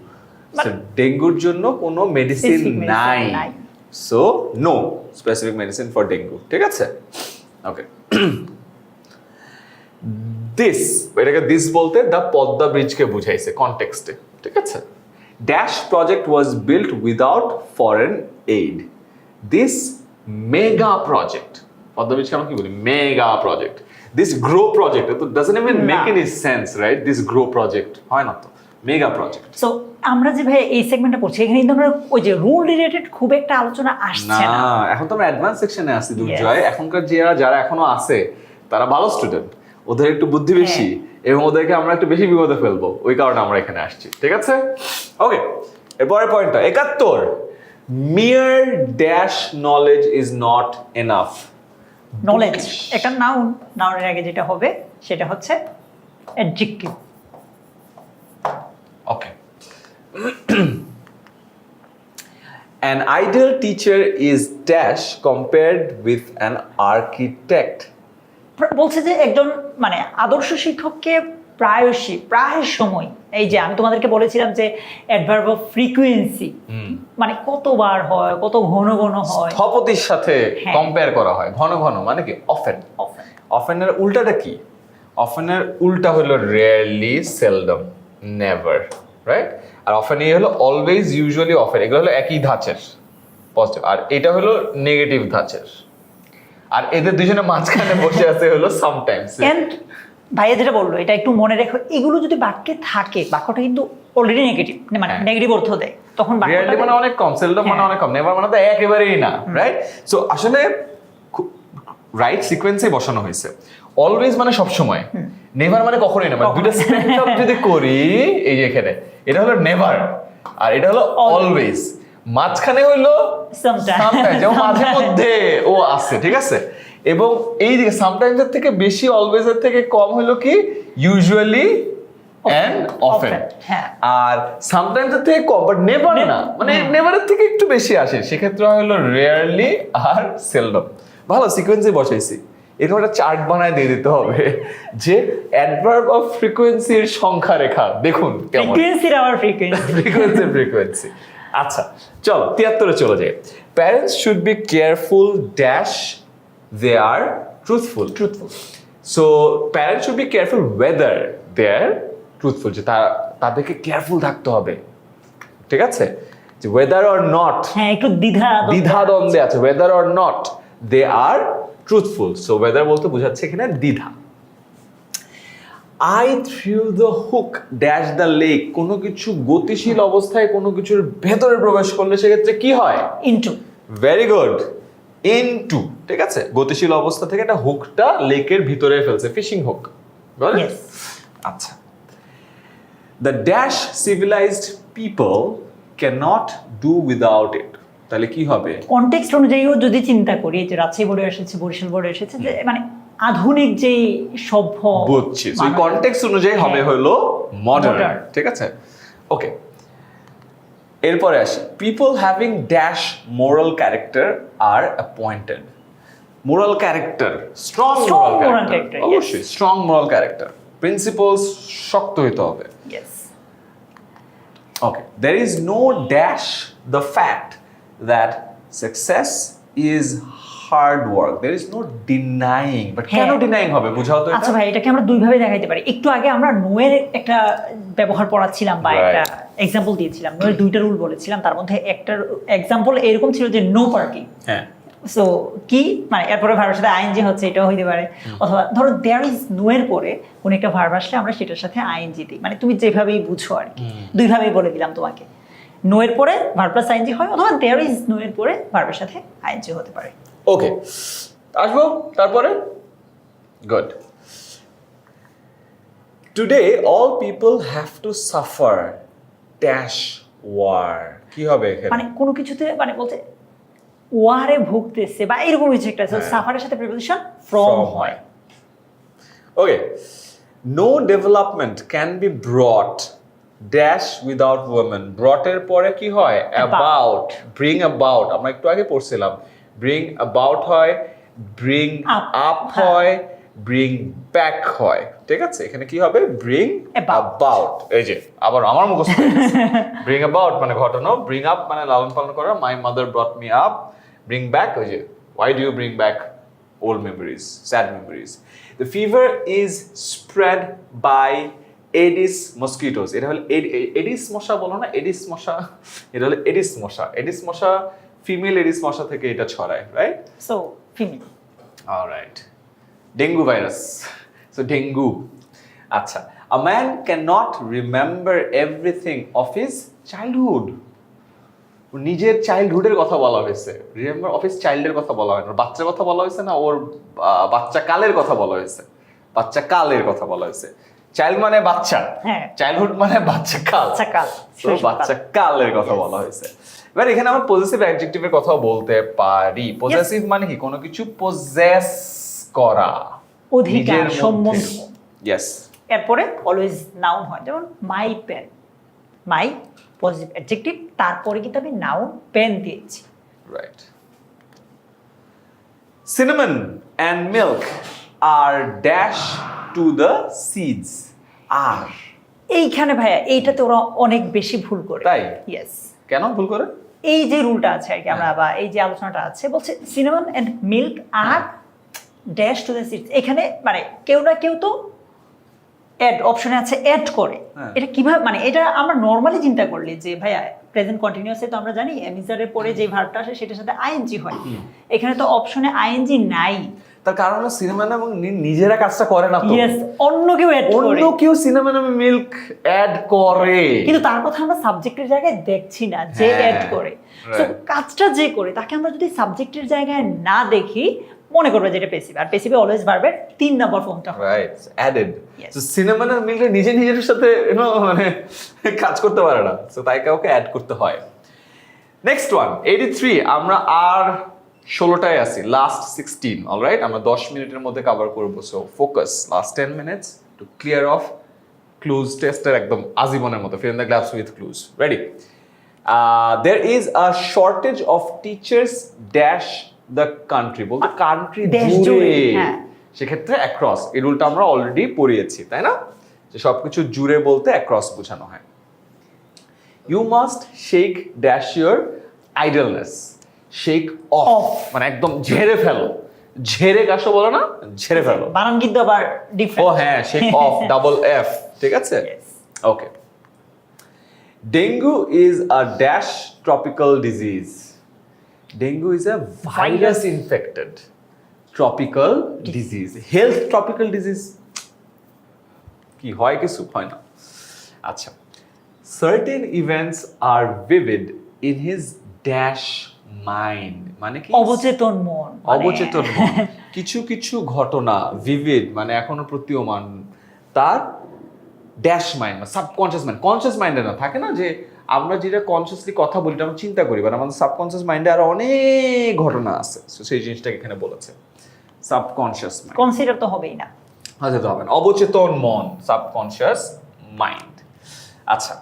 So ডেঙ্গুর জন্য কোনো মেডিসিন নাই, so no specific medicine for dengue. ঠিক আছে, ওকে। দিস, এটাকে দিস বলতে দ্য পদ্মা ব্রিজকে বুঝাইছে কনটেক্সটে। ঠিক আছে, dash project was built without foreign aid. This mega project, Padma ব্রিজকে আমরা কি বলি? Mega project. This grow project, it doesn't even make any sense, right? This grow project হয় না তো, মেগা প্রজেক্ট। সো আমরা যে ভাই এই সেগমেন্টটা পড়ছি, এখানে কিন্তু আমরা ওই যে রুল রিলেটেড খুব একটা আলোচনা আসছে না। এখন তো আমরা অ্যাডভান্স সেকশনে আছি দুর্জয়। এখনকার যারা এখনো আছে তারা ভালো স্টুডেন্ট, ওদের একটু বুদ্ধি বেশি এবং ওদেরকে আমরা একটু বেশি বিপদে ফেলবো, ওই কারণে আমরা এখানে আসছি। ঠিক আছে, ওকে। এরপরের পয়েন্টটা 71, mere dash knowledge is not enough. Knowledge একটা নাউন, নাউনের আগে যেটা হবে সেটা হচ্ছে adjective. Okay. An ideal teacher is dash compared with an architect. বলছে যে একজন মানে আদর্শ শিক্ষককে প্রায় সময়, এই যে আমি তোমাদেরকে বলেছিলাম যে অ্যাডভার্ব অফ ফ্রিকোয়েন্সি, মানে কতবার হয়, কত ঘন ঘন হয়, স্থপতির সাথে কম্পেয়ার করা হয়। ঘন ঘন মানে কি? অফেন। অফেনের উল্টাটা কি? অফেনের উল্টা হলো rarely, seldom, never, right? Are often এই হলো অলওয়েজ, ইউজুয়ালি, অফেন, এগুলো হলো একই ধাঁচের পজিটিভ, আর এটা হলো নেগেটিভ ধাঁচের। আর এদের দুজনের মাঝখানে বসে আছে হলো সামটাইমস। ভাইয়া যেটা বললো এটা একটু মনে রেখো, এগুলো যদি বাক্যে থাকে, বাক্যটা কিন্তু অলরেডি নেগেটিভ, মানে নেগেটিভ অর্থ দেয়, তখন রিয়ালিটি মানে অনেক কম, সেলডম মানে অনেক কম, নেভার মানে তো একেবারেই না, রাইট? সো আসলে রাইট সিকোয়েন্সে বসানো হয়েছে। অলওয়েজ মানে সব সময়, নেভার মানে কখনোই না। মানে দুটো স্পেকট্রাম যদি করি, এই যে এখানে এটা হলো নেভার আর এটা হলো অলওয়েজ, মাঝখানে হইলো সামটাইমস, যেমন মাঝে মধ্যে ও আছে। ঠিক আছে, এবং এই দিকে সামটাইমস এর থেকে বেশি, অলওয়েজ এর থেকে কম হলো কি? ইউজুয়ালি, and often হ্যাঁ আর সামটাইমস এর থেকে কম বাট নেভার না মানে নেভারের থেকে একটু বেশি আসে সেক্ষেত্রে হলো রেয়ারলি আর সেলডম ভালো সিকোয়েন্সে বসাইছি এরকম একটা চার্ট বানায় দিয়ে দিতে হবে যে অ্যাডভার্ব অফ ফ্রিকোয়েন্সির সংখ্যা রেখা দেখুন কেমন ফ্রিকোয়েন্সির আবার ফ্রিকোয়েন্সি আচ্ছা চলো 73 চলে যাই parents should be careful dash they are truthful so parents should be careful whether they are truthful যে তাদেরকে কেয়ারফুল থাকতে হবে ঠিক আছে যে ওয়েদার অর নট হ্যাঁ একটু দ্বিধাদ্বন্দ্বে আছে whether or not they are truthful so whether বলতে বোঝাচ্ছে এখানে দ্বিধা I threw the hook dash the lake কোনো কিছু গতিশীল অবস্থায় কোনো কিছুর ভেতরে প্রবেশ করলে সেক্ষেত্রে কি হয় ইনটু ভেরি গুড ইনটু ঠিক আছে গতিশীল অবস্থা থেকে একটা হুকটা লেকের ভিতরে ফেলছে ফিশিং হুক Yes. আচ্ছা the dash civilized people cannot do without it তাহলে কি হবে কনটেক্সট অনুযায়ীও যদি চিন্তা করি যে রাজশাহী বোর্ডে এসেছে বরিশাল বোর্ডে এসেছে যে মানে আধুনিক যে সভ্য বুঝছি সো মানব- কনটেক্সট অনুযায়ী হবে হলো মডার্ন Modern. ঠিক আছে ওকে এরপরে আসি people having dash moral character are appointed moral character strong Strong moral moral character character, yes. অবশ্যই স্ট্রং মোরাল ক্যারেক্টার প্রিন্সিপলস শক্ত হইতে হবে Yes. Okay, there is no dash the fact that success is hard work. There is no denying. But কেন হ্যাঁ। denying হবে বুঝাও তো এটা? আচ্ছা ভাই এটাকে আমরা দুইভাবে দেখাইতে পারি একটু আগে আমরা নোয়ের একটা ব্যবহার পড়াচ্ছিলাম বা Right. একটা এক্সাম্পল দিয়েছিলাম নোয়ের দুইটা রুল বলেছিলাম তার মধ্যে একটা এক্সাম্পল এরকম ছিল যে নো পার্কিং হ্যাঁ সো কি মানে এরপরে ভার্বের সাথে আইএনজি হচ্ছে এটাও হইতে পারে অথবা ধরো দেয়ার ইজ নো এর পরে কোন একটা ভার্ব আসলে আমরা সেটার সাথে আইএনজি দিই মানে তুমি যেভাবেই বুঝো আর কি দুইভাবেই বলে দিলাম তোমাকে নো এর পরে ভার্ব প্লাস আইএনজি হয় অথবা দেয়ার ইজ নো এর পরে ভার্বের সাথে আইএনজি হতে পারে ওকে আসবো তারপরে good today all people have to suffer dash war কি হবে এখানে মানে কোনো কিছুতে মানে বলতে ওয়ারে ভুগতেছে বা এরকম কিছু একটা হ্যাঁ। সাফারের সাথে প্রিপোজিশন ফ্রম হয় okay no development can be brought dash without women brought এর পরে কি হয় অ্যাবাউট ব্রিং অ্যাবাউট আমরা একটু আগে পড়ছিলাম ব্রিং অ্যাবাউট হয় ব্রিং Up, আপ হ্যাঁ। হয় ব্রিং ব্যাক হয় ঠিক আছে এখানে কি হবে ব্রিং About. অ্যাবাউট এই যে আবার আমার মুখস্থ ব্রিং অ্যাবাউট মানে ঘটনা ব্রিং আপ মানে লালন পালন করা my mother brought me up bring back ওই যে why do you bring back old memories, sad memories. The fever is spread by Aedes mosquitoes. এটা হলো এডিস মশা বলো না এডিস মশা এটা হলো এডিস মশা ফিমেল এডিস মশা থেকে এটা ছড়ায় right so female alright dengue virus so dengue আচ্ছা a man cannot remember everything of his childhood নিজের চাইল্ডহুডের কথা বলা হয়েছে রিমেম্বার অফ হিজ চাইল্ডের কথা বলা হয় না বাচ্চার কথা বলা হয়েছে না ওর বাচ্চা কালের কথা বলা হয়েছে বাচ্চা কালের কথা বলা হয়েছে চাইল্ড মানে বাচ্চা হ্যাঁ। চাইল্ডহুড মানে বাচ্চা কাল বাচ্চা কাল, তো বাচ্চা কালের কথা বলা হয়েছে এবার এখানে আমরা পজিটিভ অ্যাডজেক্টিভের কথাও বলতে পারি পজেসিভ মানে কি কোনো কিছু পজেস করা অধিকার, সম্বন্ধ। ইয়েস এরপরে অলওয়েজ নাউন হয় যেমন my pen my positive adjective তারপরে কিন্তু আমি নাউন পেন দিয়েছি Right. Cinnamon and milk are dash to the seeds. Are. এইখানে ভাইয়া এইটাতে ওরা অনেক বেশি ভুল করে তাই? ইয়েস কেন ভুল করে? এই যে রুলটা আছে আর কি আমরা বা এই যে আলোচনাটা আছে বলছে cinnamon and milk are dash to the seeds এখানে মানে কেউ না কেউ তো অ্যাড অপশনে আছে অ্যাড করে হ্যাঁ। এটা কিভাবে মানে এটা আমরা নর্মালি চিন্তা করলে যে ভাইয়া প্রেজেন্ট কন্টিনিউয়াসে তো আমরা জানি এমিজারের পরে যে ভার্বটা আসে সেটার সাথে আইএনজি হয় এখানে তো অপশনে আইএনজি নাই তার কারণ হলো সিনেমা এবং নিজেরা কাজটা করে না তো ইয়েস অন্য কেউ অ্যাড করে অন্য কেউ সিনেমা নামে মিল্ক অ্যাড করে কিন্তু তার কথা আমরা সাবজেক্টের জায়গায় দেখছি না যে হ্যাঁ, অ্যাড করে তো right. কাজটা যে করে তাকে আমরা যদি সাবজেক্টের জায়গায় না দেখি মনে করবে যে এটা পেসিভ আর পেসিভে অলওয়েজ ভার্বের 3 নম্বর ফর্মটা হয় right added Yes. So cinema না মিল্ক নিজের সাথে মানে কাজ করতে পারে না সো তাই কাউকে অ্যাড করতে হয় নেক্সট ওয়ান 83 আমরা আর 16টায় আছি লাস্ট 16 অলরাইট আমরা 10 মিনিটের মধ্যে কভার করব so focus last 10 minutes to clear of clues টেস্টের একদম আজীবনের মতো fill in the gaps with clues. Ready? There is a shortage of teachers dash the country. বলতে কান্ট্রি দেশ জুড়ে, জুড়ে, হ্যাঁ। সেক্ষেত্রে অ্যাক্রস এই রুলটা আমরা অলরেডি পড়িয়েছি, তাই না? যে সবকিছু জুড়ে বলতে অ্যাক্রস বোঝানো হয়। You must shake dash your idleness. Shake off মানে একদম ঝেড়ে ফেলো, ঝেড়ে কাশো বলো না, ঝেড়ে ফেলো। বানান কিন্তু আবার ও ডিফারেন্ট। হ্যাঁ, শেক অফ ডাবল এফ, ঠিক আছে? Yes. Okay. Dengue is a dash tropical disease. Dengue is a virus infected tropical disease. Health tropical disease কি হয়? কিছু হয় না। আচ্ছা, certain events are vivid in his dash mind, মানে কি? অবচেতন মন, অবচেতন মন। কিছু কিছু ঘটনা ভিভিড মানে এখনো প্রতীয়মান তার ড্যাশ মাইন্ড বা সাবকনশিয়াস মাইন্ড। কনশিয়াস মাইন্ডে না থাকে না যে আমরা যেটা কনশিয়াসলি কথা বলি আমরা চিন্তা করি, বাট আমাদের সাবকনশিয়াস মাইন্ডে আরো অনেক ঘটনা আছে। সো সেই জিনিসটাকে এখানে বলেছে সাবকনশিয়াস মাইন্ড। কনসিডার তো হবেই না, হয়তো হবে না। অবচেতন মন, সাবকনশিয়াস মাইন্ড। আচ্ছা,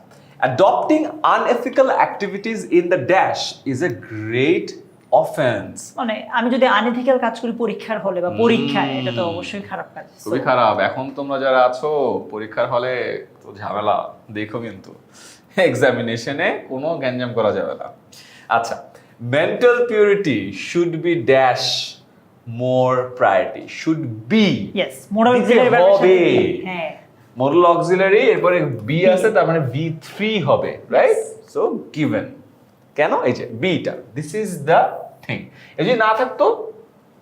adopting unethical activities in the dash is a great offense. মানে আমি যদি আনএথিক্যাল কাজ করি পরীক্ষার হলে বা পরীক্ষায়, এটা তো অবশ্যই খারাপ কাজ। খুবই খারাপ। এখন তোমরা যারা আছো পরীক্ষার হলে তো ঝামেলা, দেখো কিন্তু এক্সামিনেশনে কোনো গ্যাঞ্জাম করা যাবে না। আচ্ছা, mental purity should be dash more priority. Should be, yes, moral auxiliary ভার্বের সাথে হবে। be, হ্যাঁ, মোরাল অক্সিলারি এরপরে বি আছে, তার মানে V3 হবে, রাইট? So given. কেন? এই যে beta, this is the thing. এই যে না থাকতো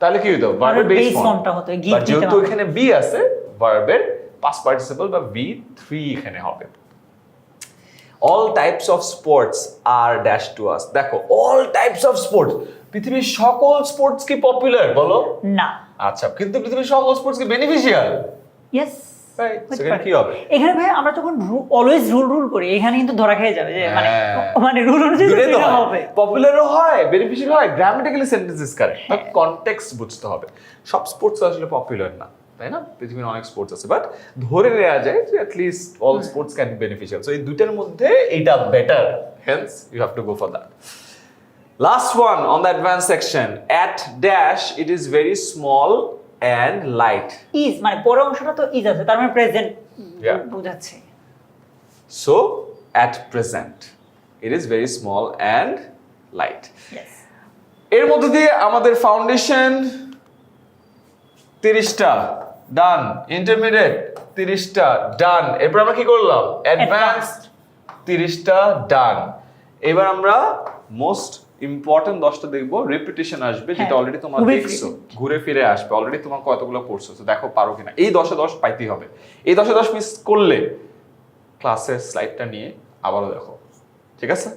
তাহলে কি হতো? ভার্বের বেস ফর্মটা হতো, বাট যেহেতু এখানে বি আছে, ভার্বের পাস্ট পার্টিসিপল বা V3 এখানে হবে। All types of sports are dash to us. দেখো, অল টাইপস অফ স্পোর্টস, পৃথিবীর সকল স্পোর্টস কি পপুলার বলো? না। আচ্ছা, কিন্তু পৃথিবীর সকল স্পোর্টস কি বেনিফিশিয়াল? ইয়েস, সেখানে কি হবে? এখানে ভাই আমরা যখন অলওয়েজ রুল করি, এখানে কিন্তু ধরা খেয়ে যাবে যে মানে রুল অনুযায়ী তো হবে। পপুলারও হয়, বেনিফিশিয়াল হয়, grammatically sentences correct, but context বুঝতে হবে। সব স্পোর্টস আসলে পপুলার না, তাই না? পৃথিবীর অনেক স্পোর্টস আছে, বাট ধরে নেওয়া যায় যে at least all sports can be beneficial. So এই দুইটার মধ্যে এইটা better, hence you have to go for that. Last one on the advanced section. At dash, it is very small and light. Is মানে পরের অংশটা তো is আছে, তার মানে প্রেজেন্ট Yeah. বোঝাচ্ছে। So, at present, it is very small and light. Yes, এর মধ্যে দিয়ে আমাদের ফাউন্ডেশন 30টা ডান, ইন্টারমিডিয়েট 30টা ডান, এরপর আমরা কি করলাম? অ্যাডভান্সড 30টা ডান। এবার আমরা মোস্ট ইম্পর্টেন্ট 10টা দেখবো, রিপিটিশন আসবে, যেটা হ্যাঁ, অলরেডি তোমার ঘুরে দেখছো, ঘুরে ফিরে আসবে, অলরেডি তোমার কতগুলো পড়ছো, তো দেখো পারো কিনা। এই 10-এ 10 পাইতেই হবে। এই 10-এ 10 মিস করলে ক্লাসের স্লাইডটা নিয়ে আবারও দেখো, ঠিক আছে?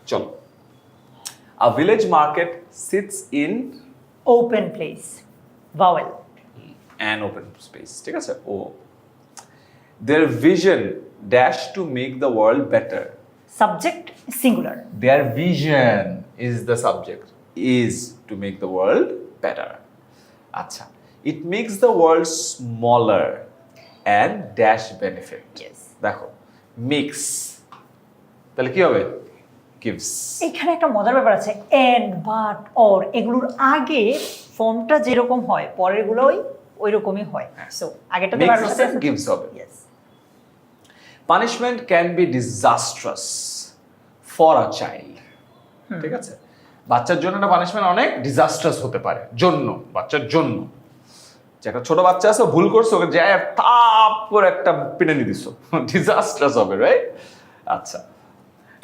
চলো। A village market sits in open place, vowel, an open space, ঠিক আছে? ও their vision dash to make the world better. Subject singular, Their vision is the subject, is to make the world better. আচ্ছা, it makes the world smaller and dash benefit. Yes. দেখো, mix, তাহলে কি হবে? Gives. এখানে একটা মজার ব্যাপার আছে, এন্ড, বাট, অর, এগুলোর আগে ফর্মটা যেরকম হয় পরের গুলো ওই রকমই হয়। সো আগেটাতে Makes ভার্বের সাথে আছে, gives হবে। Yes. Punishment can be disastrous for a child. ঠিক আছে? বাচ্চার জন্য একটা পানিশমেন্ট অনেক ডিজাস্ট্রাস হতে পারে, জন্য, বাচ্চার জন্য। যে একটা ছোট বাচ্চা আছে, ভুল করছে, ওকে যায় তাপ করে একটা পিটানি দিছো, ডিজাস্ট্রাস হবে, রাইট? আচ্ছা,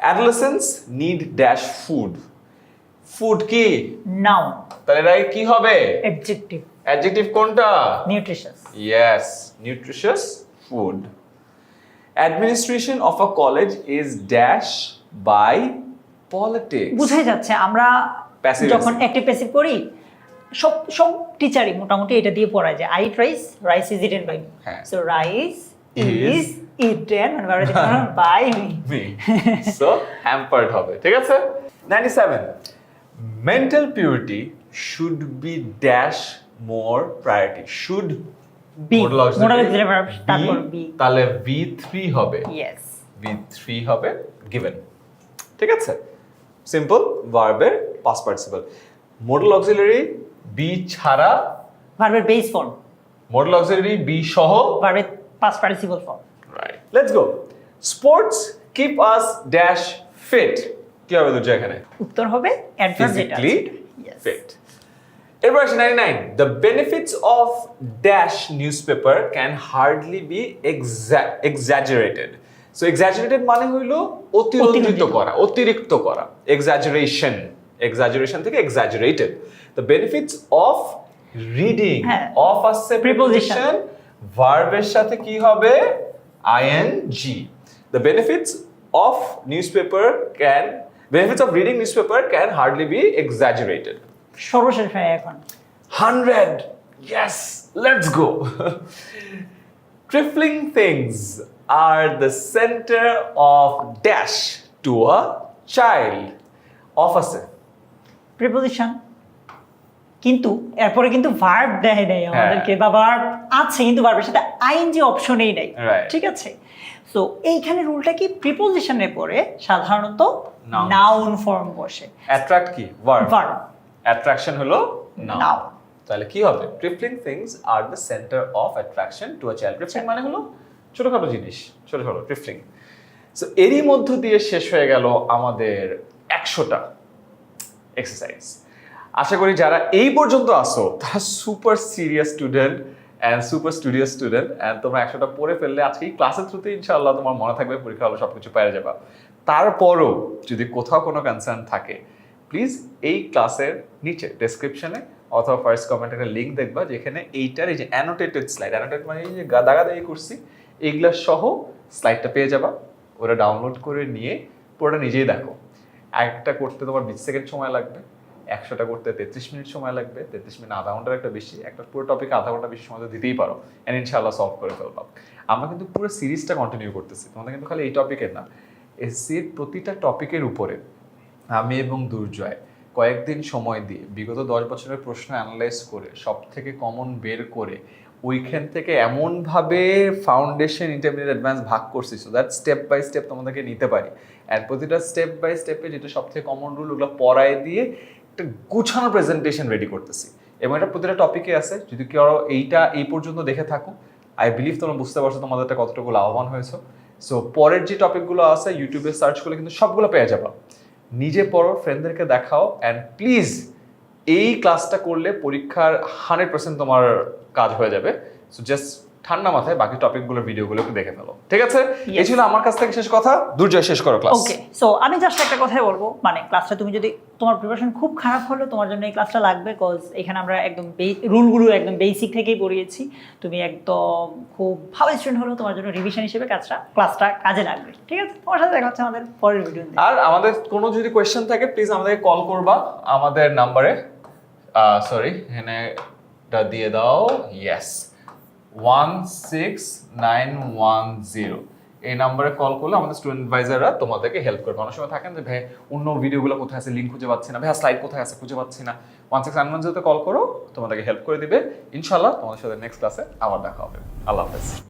adolescence need dash food. Food কি? নাউন, তাহলে এরা কি হবে? অ্যাডজেক্টিভ, অ্যাডজেক্টিভ কোনটা? Nutritious. Yes, nutritious food. Administration of a college is dash by politics. বুঝাই যাচ্ছে আমরা Passive যখন আছে। অ্যাক্টিভ প্যাসিভ করি, সব টিচারই মোটামুটি এটা দিয়ে পড়ায় যে I eat rice, rice is eaten by me. হ্যাঁ। So rice Is is eaten মানে by me. Me. So hampered হবে, ঠিক আছে? 97. Mental purity should be dash more priority. Should be Modal auxiliary modal auxiliary verb তারপর be তাহলে V3 হবে, yes V3 হবে given। ঠিক আছে, সিম্পল ভার্বের past participle. Modal auxiliary be ছাড়া, ভার্বের base form, modal auxiliary be সহ। ভার্বের past participle form. Right, let's go. Sports keep us dash fit, কি হবে দুটো এখানে? উত্তর হবে অ্যাডভার্ব যেটা ফিজিক্যালি ইয়েস ফিট। এরপর আসে 99, the benefits of dash newspaper can hardly be exaggerated. So exaggerated মানে হইলো অতিরঞ্জিত করা, অতিরিক্ত করা, এক্সাজারেশন, এক্সাজারেশন থেকে exaggerated. The benefits of reading, হ্যাঁ। অফ আসছে Preposition. প্রিপোজিশন, ভার্বের সাথে কি হবে? ING. The benefits of newspaper can, benefits of reading newspaper can hardly be exaggerated. সর্বশেষ হয় এখন 100, yes, let's go. Trifling things are the center of dash to a child. Of আছে preposition, কিন্তু এরপরে কিন্তু ভার্ব দেয় নাই আমাদেরকে, বা ভার্ব আছে কিন্তু ভার্বের সাথে আইএনজি অপশনেই নাই। Right. ঠিক আছে, সো এইখানে রুলটা কি, প্রিপোজিশনের পরে সাধারণত Noun. নাউন ফর্ম বসে। attract কি? verb, ভার্ব attraction হলো noun। নাউন। তাহলে কি হবে? Trifling things are the center of attraction to a child. Trifling মানে হলো ছোটখাটো জিনিস, ছোটখাটো ট্রিফলিং। সো এরই মধ্য দিয়ে শেষ হয়ে গেল আমাদের 100টা এক্সারসাইজ। আশা করি যারা এই পর্যন্ত আসো তারা super serious student and super studious student, and তোমরা 100টা পড়ে ফেললে আজকে এই ক্লাসের থ্রুতে ইনশাআল্লাহ তোমার মনে থাকবে, পরীক্ষা হলো সবকিছু পেরে যাবা। তারপরও যদি কোথাও কোনো কনসার্ন থাকে, প্লিজ এই ক্লাসের নিচে ডেসক্রিপশনে অথবা ফার্স্ট কমেন্টে একটা লিঙ্ক দেখবা, যেখানে এইটার এই যে অ্যানোটেটেড স্লাইড, অ্যানোটেড মানে এই যে দাগাদাগি করছি এইগুলা সহ স্লাইডটা পেয়ে যাবা। ওরা ডাউনলোড করে নিয়ে পুরোটা নিজেই দেখো। একটা করতে তোমার 20 সেকেন্ড সময় লাগবে, 100টা করতে 33 মিনিট সময় লাগবে, 33 মিনিট আধা ঘন্টার একটা বেশি, একটা পুরো টপিকে আধা ঘন্টা বেশি সময় তো দিতেই পারো, এন্ড ইনশাআল্লাহ সলভ করে ফেলবা। আমরা কিন্তু পুরো সিরিজটা কন্টিনিউ করতেছি, তোমাদের কিন্তু খালি এই টপিকের না, এসসির প্রতিটা টপিকের উপরে আমি এবং দুর্জয় কয়েকদিন সময় দিয়ে বিগত 10 বছরের প্রশ্ন অ্যানালাইজ করে সব থেকে কমন বের করে ওইখান থেকে এমনভাবে ফাউন্ডেশন, ইন্টারমিডিয়েট, অ্যাডভান্স ভাগ করছি so that step by step তোমাদেরকে নিতে পারি। অ্যান্ড প্রতিটা স্টেপ বাই স্টেপে যেটা সব থেকে কমন রুল ওগুলো পড়ায় দিয়ে একটা গুছানো প্রেজেন্টেশন রেডি করতেছি, এবং এটা প্রতিটা টপিকে আছে। যদি কেউ এইটা এই পর্যন্ত দেখে থাকো, আই বিলিভ তোমরা বুঝতে পারছো তোমাদেরটা কতটুকু লাভবান হয়েছো। সো পরের যে টপিকগুলো আছে ইউটিউবে সার্চ করলে কিন্তু সবগুলো পেয়ে যাবা। নিজে পড়ো, ফ্রেন্ডদেরকে দেখাও, অ্যান্ড প্লিজ এই ক্লাসটা করলে পরীক্ষার 100% তোমার কাজ হয়ে যাবে। সো জাস্ট ঠান্ডা মাথায় বাকি টপিকগুলোর ভিডিওগুলো একটু দেখে ফেলো, ঠিক আছে? এই ছিল আমার কাছ থেকে শেষ কথা। দুর্জয় শেষ করো ক্লাস। ওকে, সো আমি জাস্ট একটা কথাই বলবো, মানে ক্লাসটা তুমি যদি, তোমার প্রিপারেশন খুব খারাপ হলে তোমার জন্য এই ক্লাসটা লাগবে, কজ এখানে আমরা একদম রুলগুলো একদম বেসিক থেকেই পড়িয়েছি। তুমি একদম খুব ভালো স্টুডেন্ট হলেও তোমার জন্য রিভিশন হিসেবে ক্লাসটা কাজে লাগবে, ঠিক আছে? তোমার সাথে দেখা হচ্ছে আমাদের পরের ভিডিও। আর আমাদের কোনো যদি কোয়েশ্চেন থাকে প্লিজ আমাদেরকে কল করবা আমাদের নাম্বারে, সরি এখানে দিয়ে দাও, ইয়েস 16910, এই নাম্বারে কল করলে আমাদের স্টুডেন্ট অ্যাডভাইজাররা তোমাদেরকে হেল্প করবে। অনেক সময় থাকেন যে ভাই অন্য ভিডিওগুলো কোথায় আছে, লিঙ্ক খুঁজে পাচ্ছি না, ভাই স্লাইড কোথায় আছে খুঁজে পাচ্ছি না, 16910 কল করো, তোমাদেরকে হেল্প করে দিবে। ইনশাআল্লাহ তোমাদের সাথে নেক্সট ক্লাসে আবার দেখা হবে। আল্লাহ হাফেজ।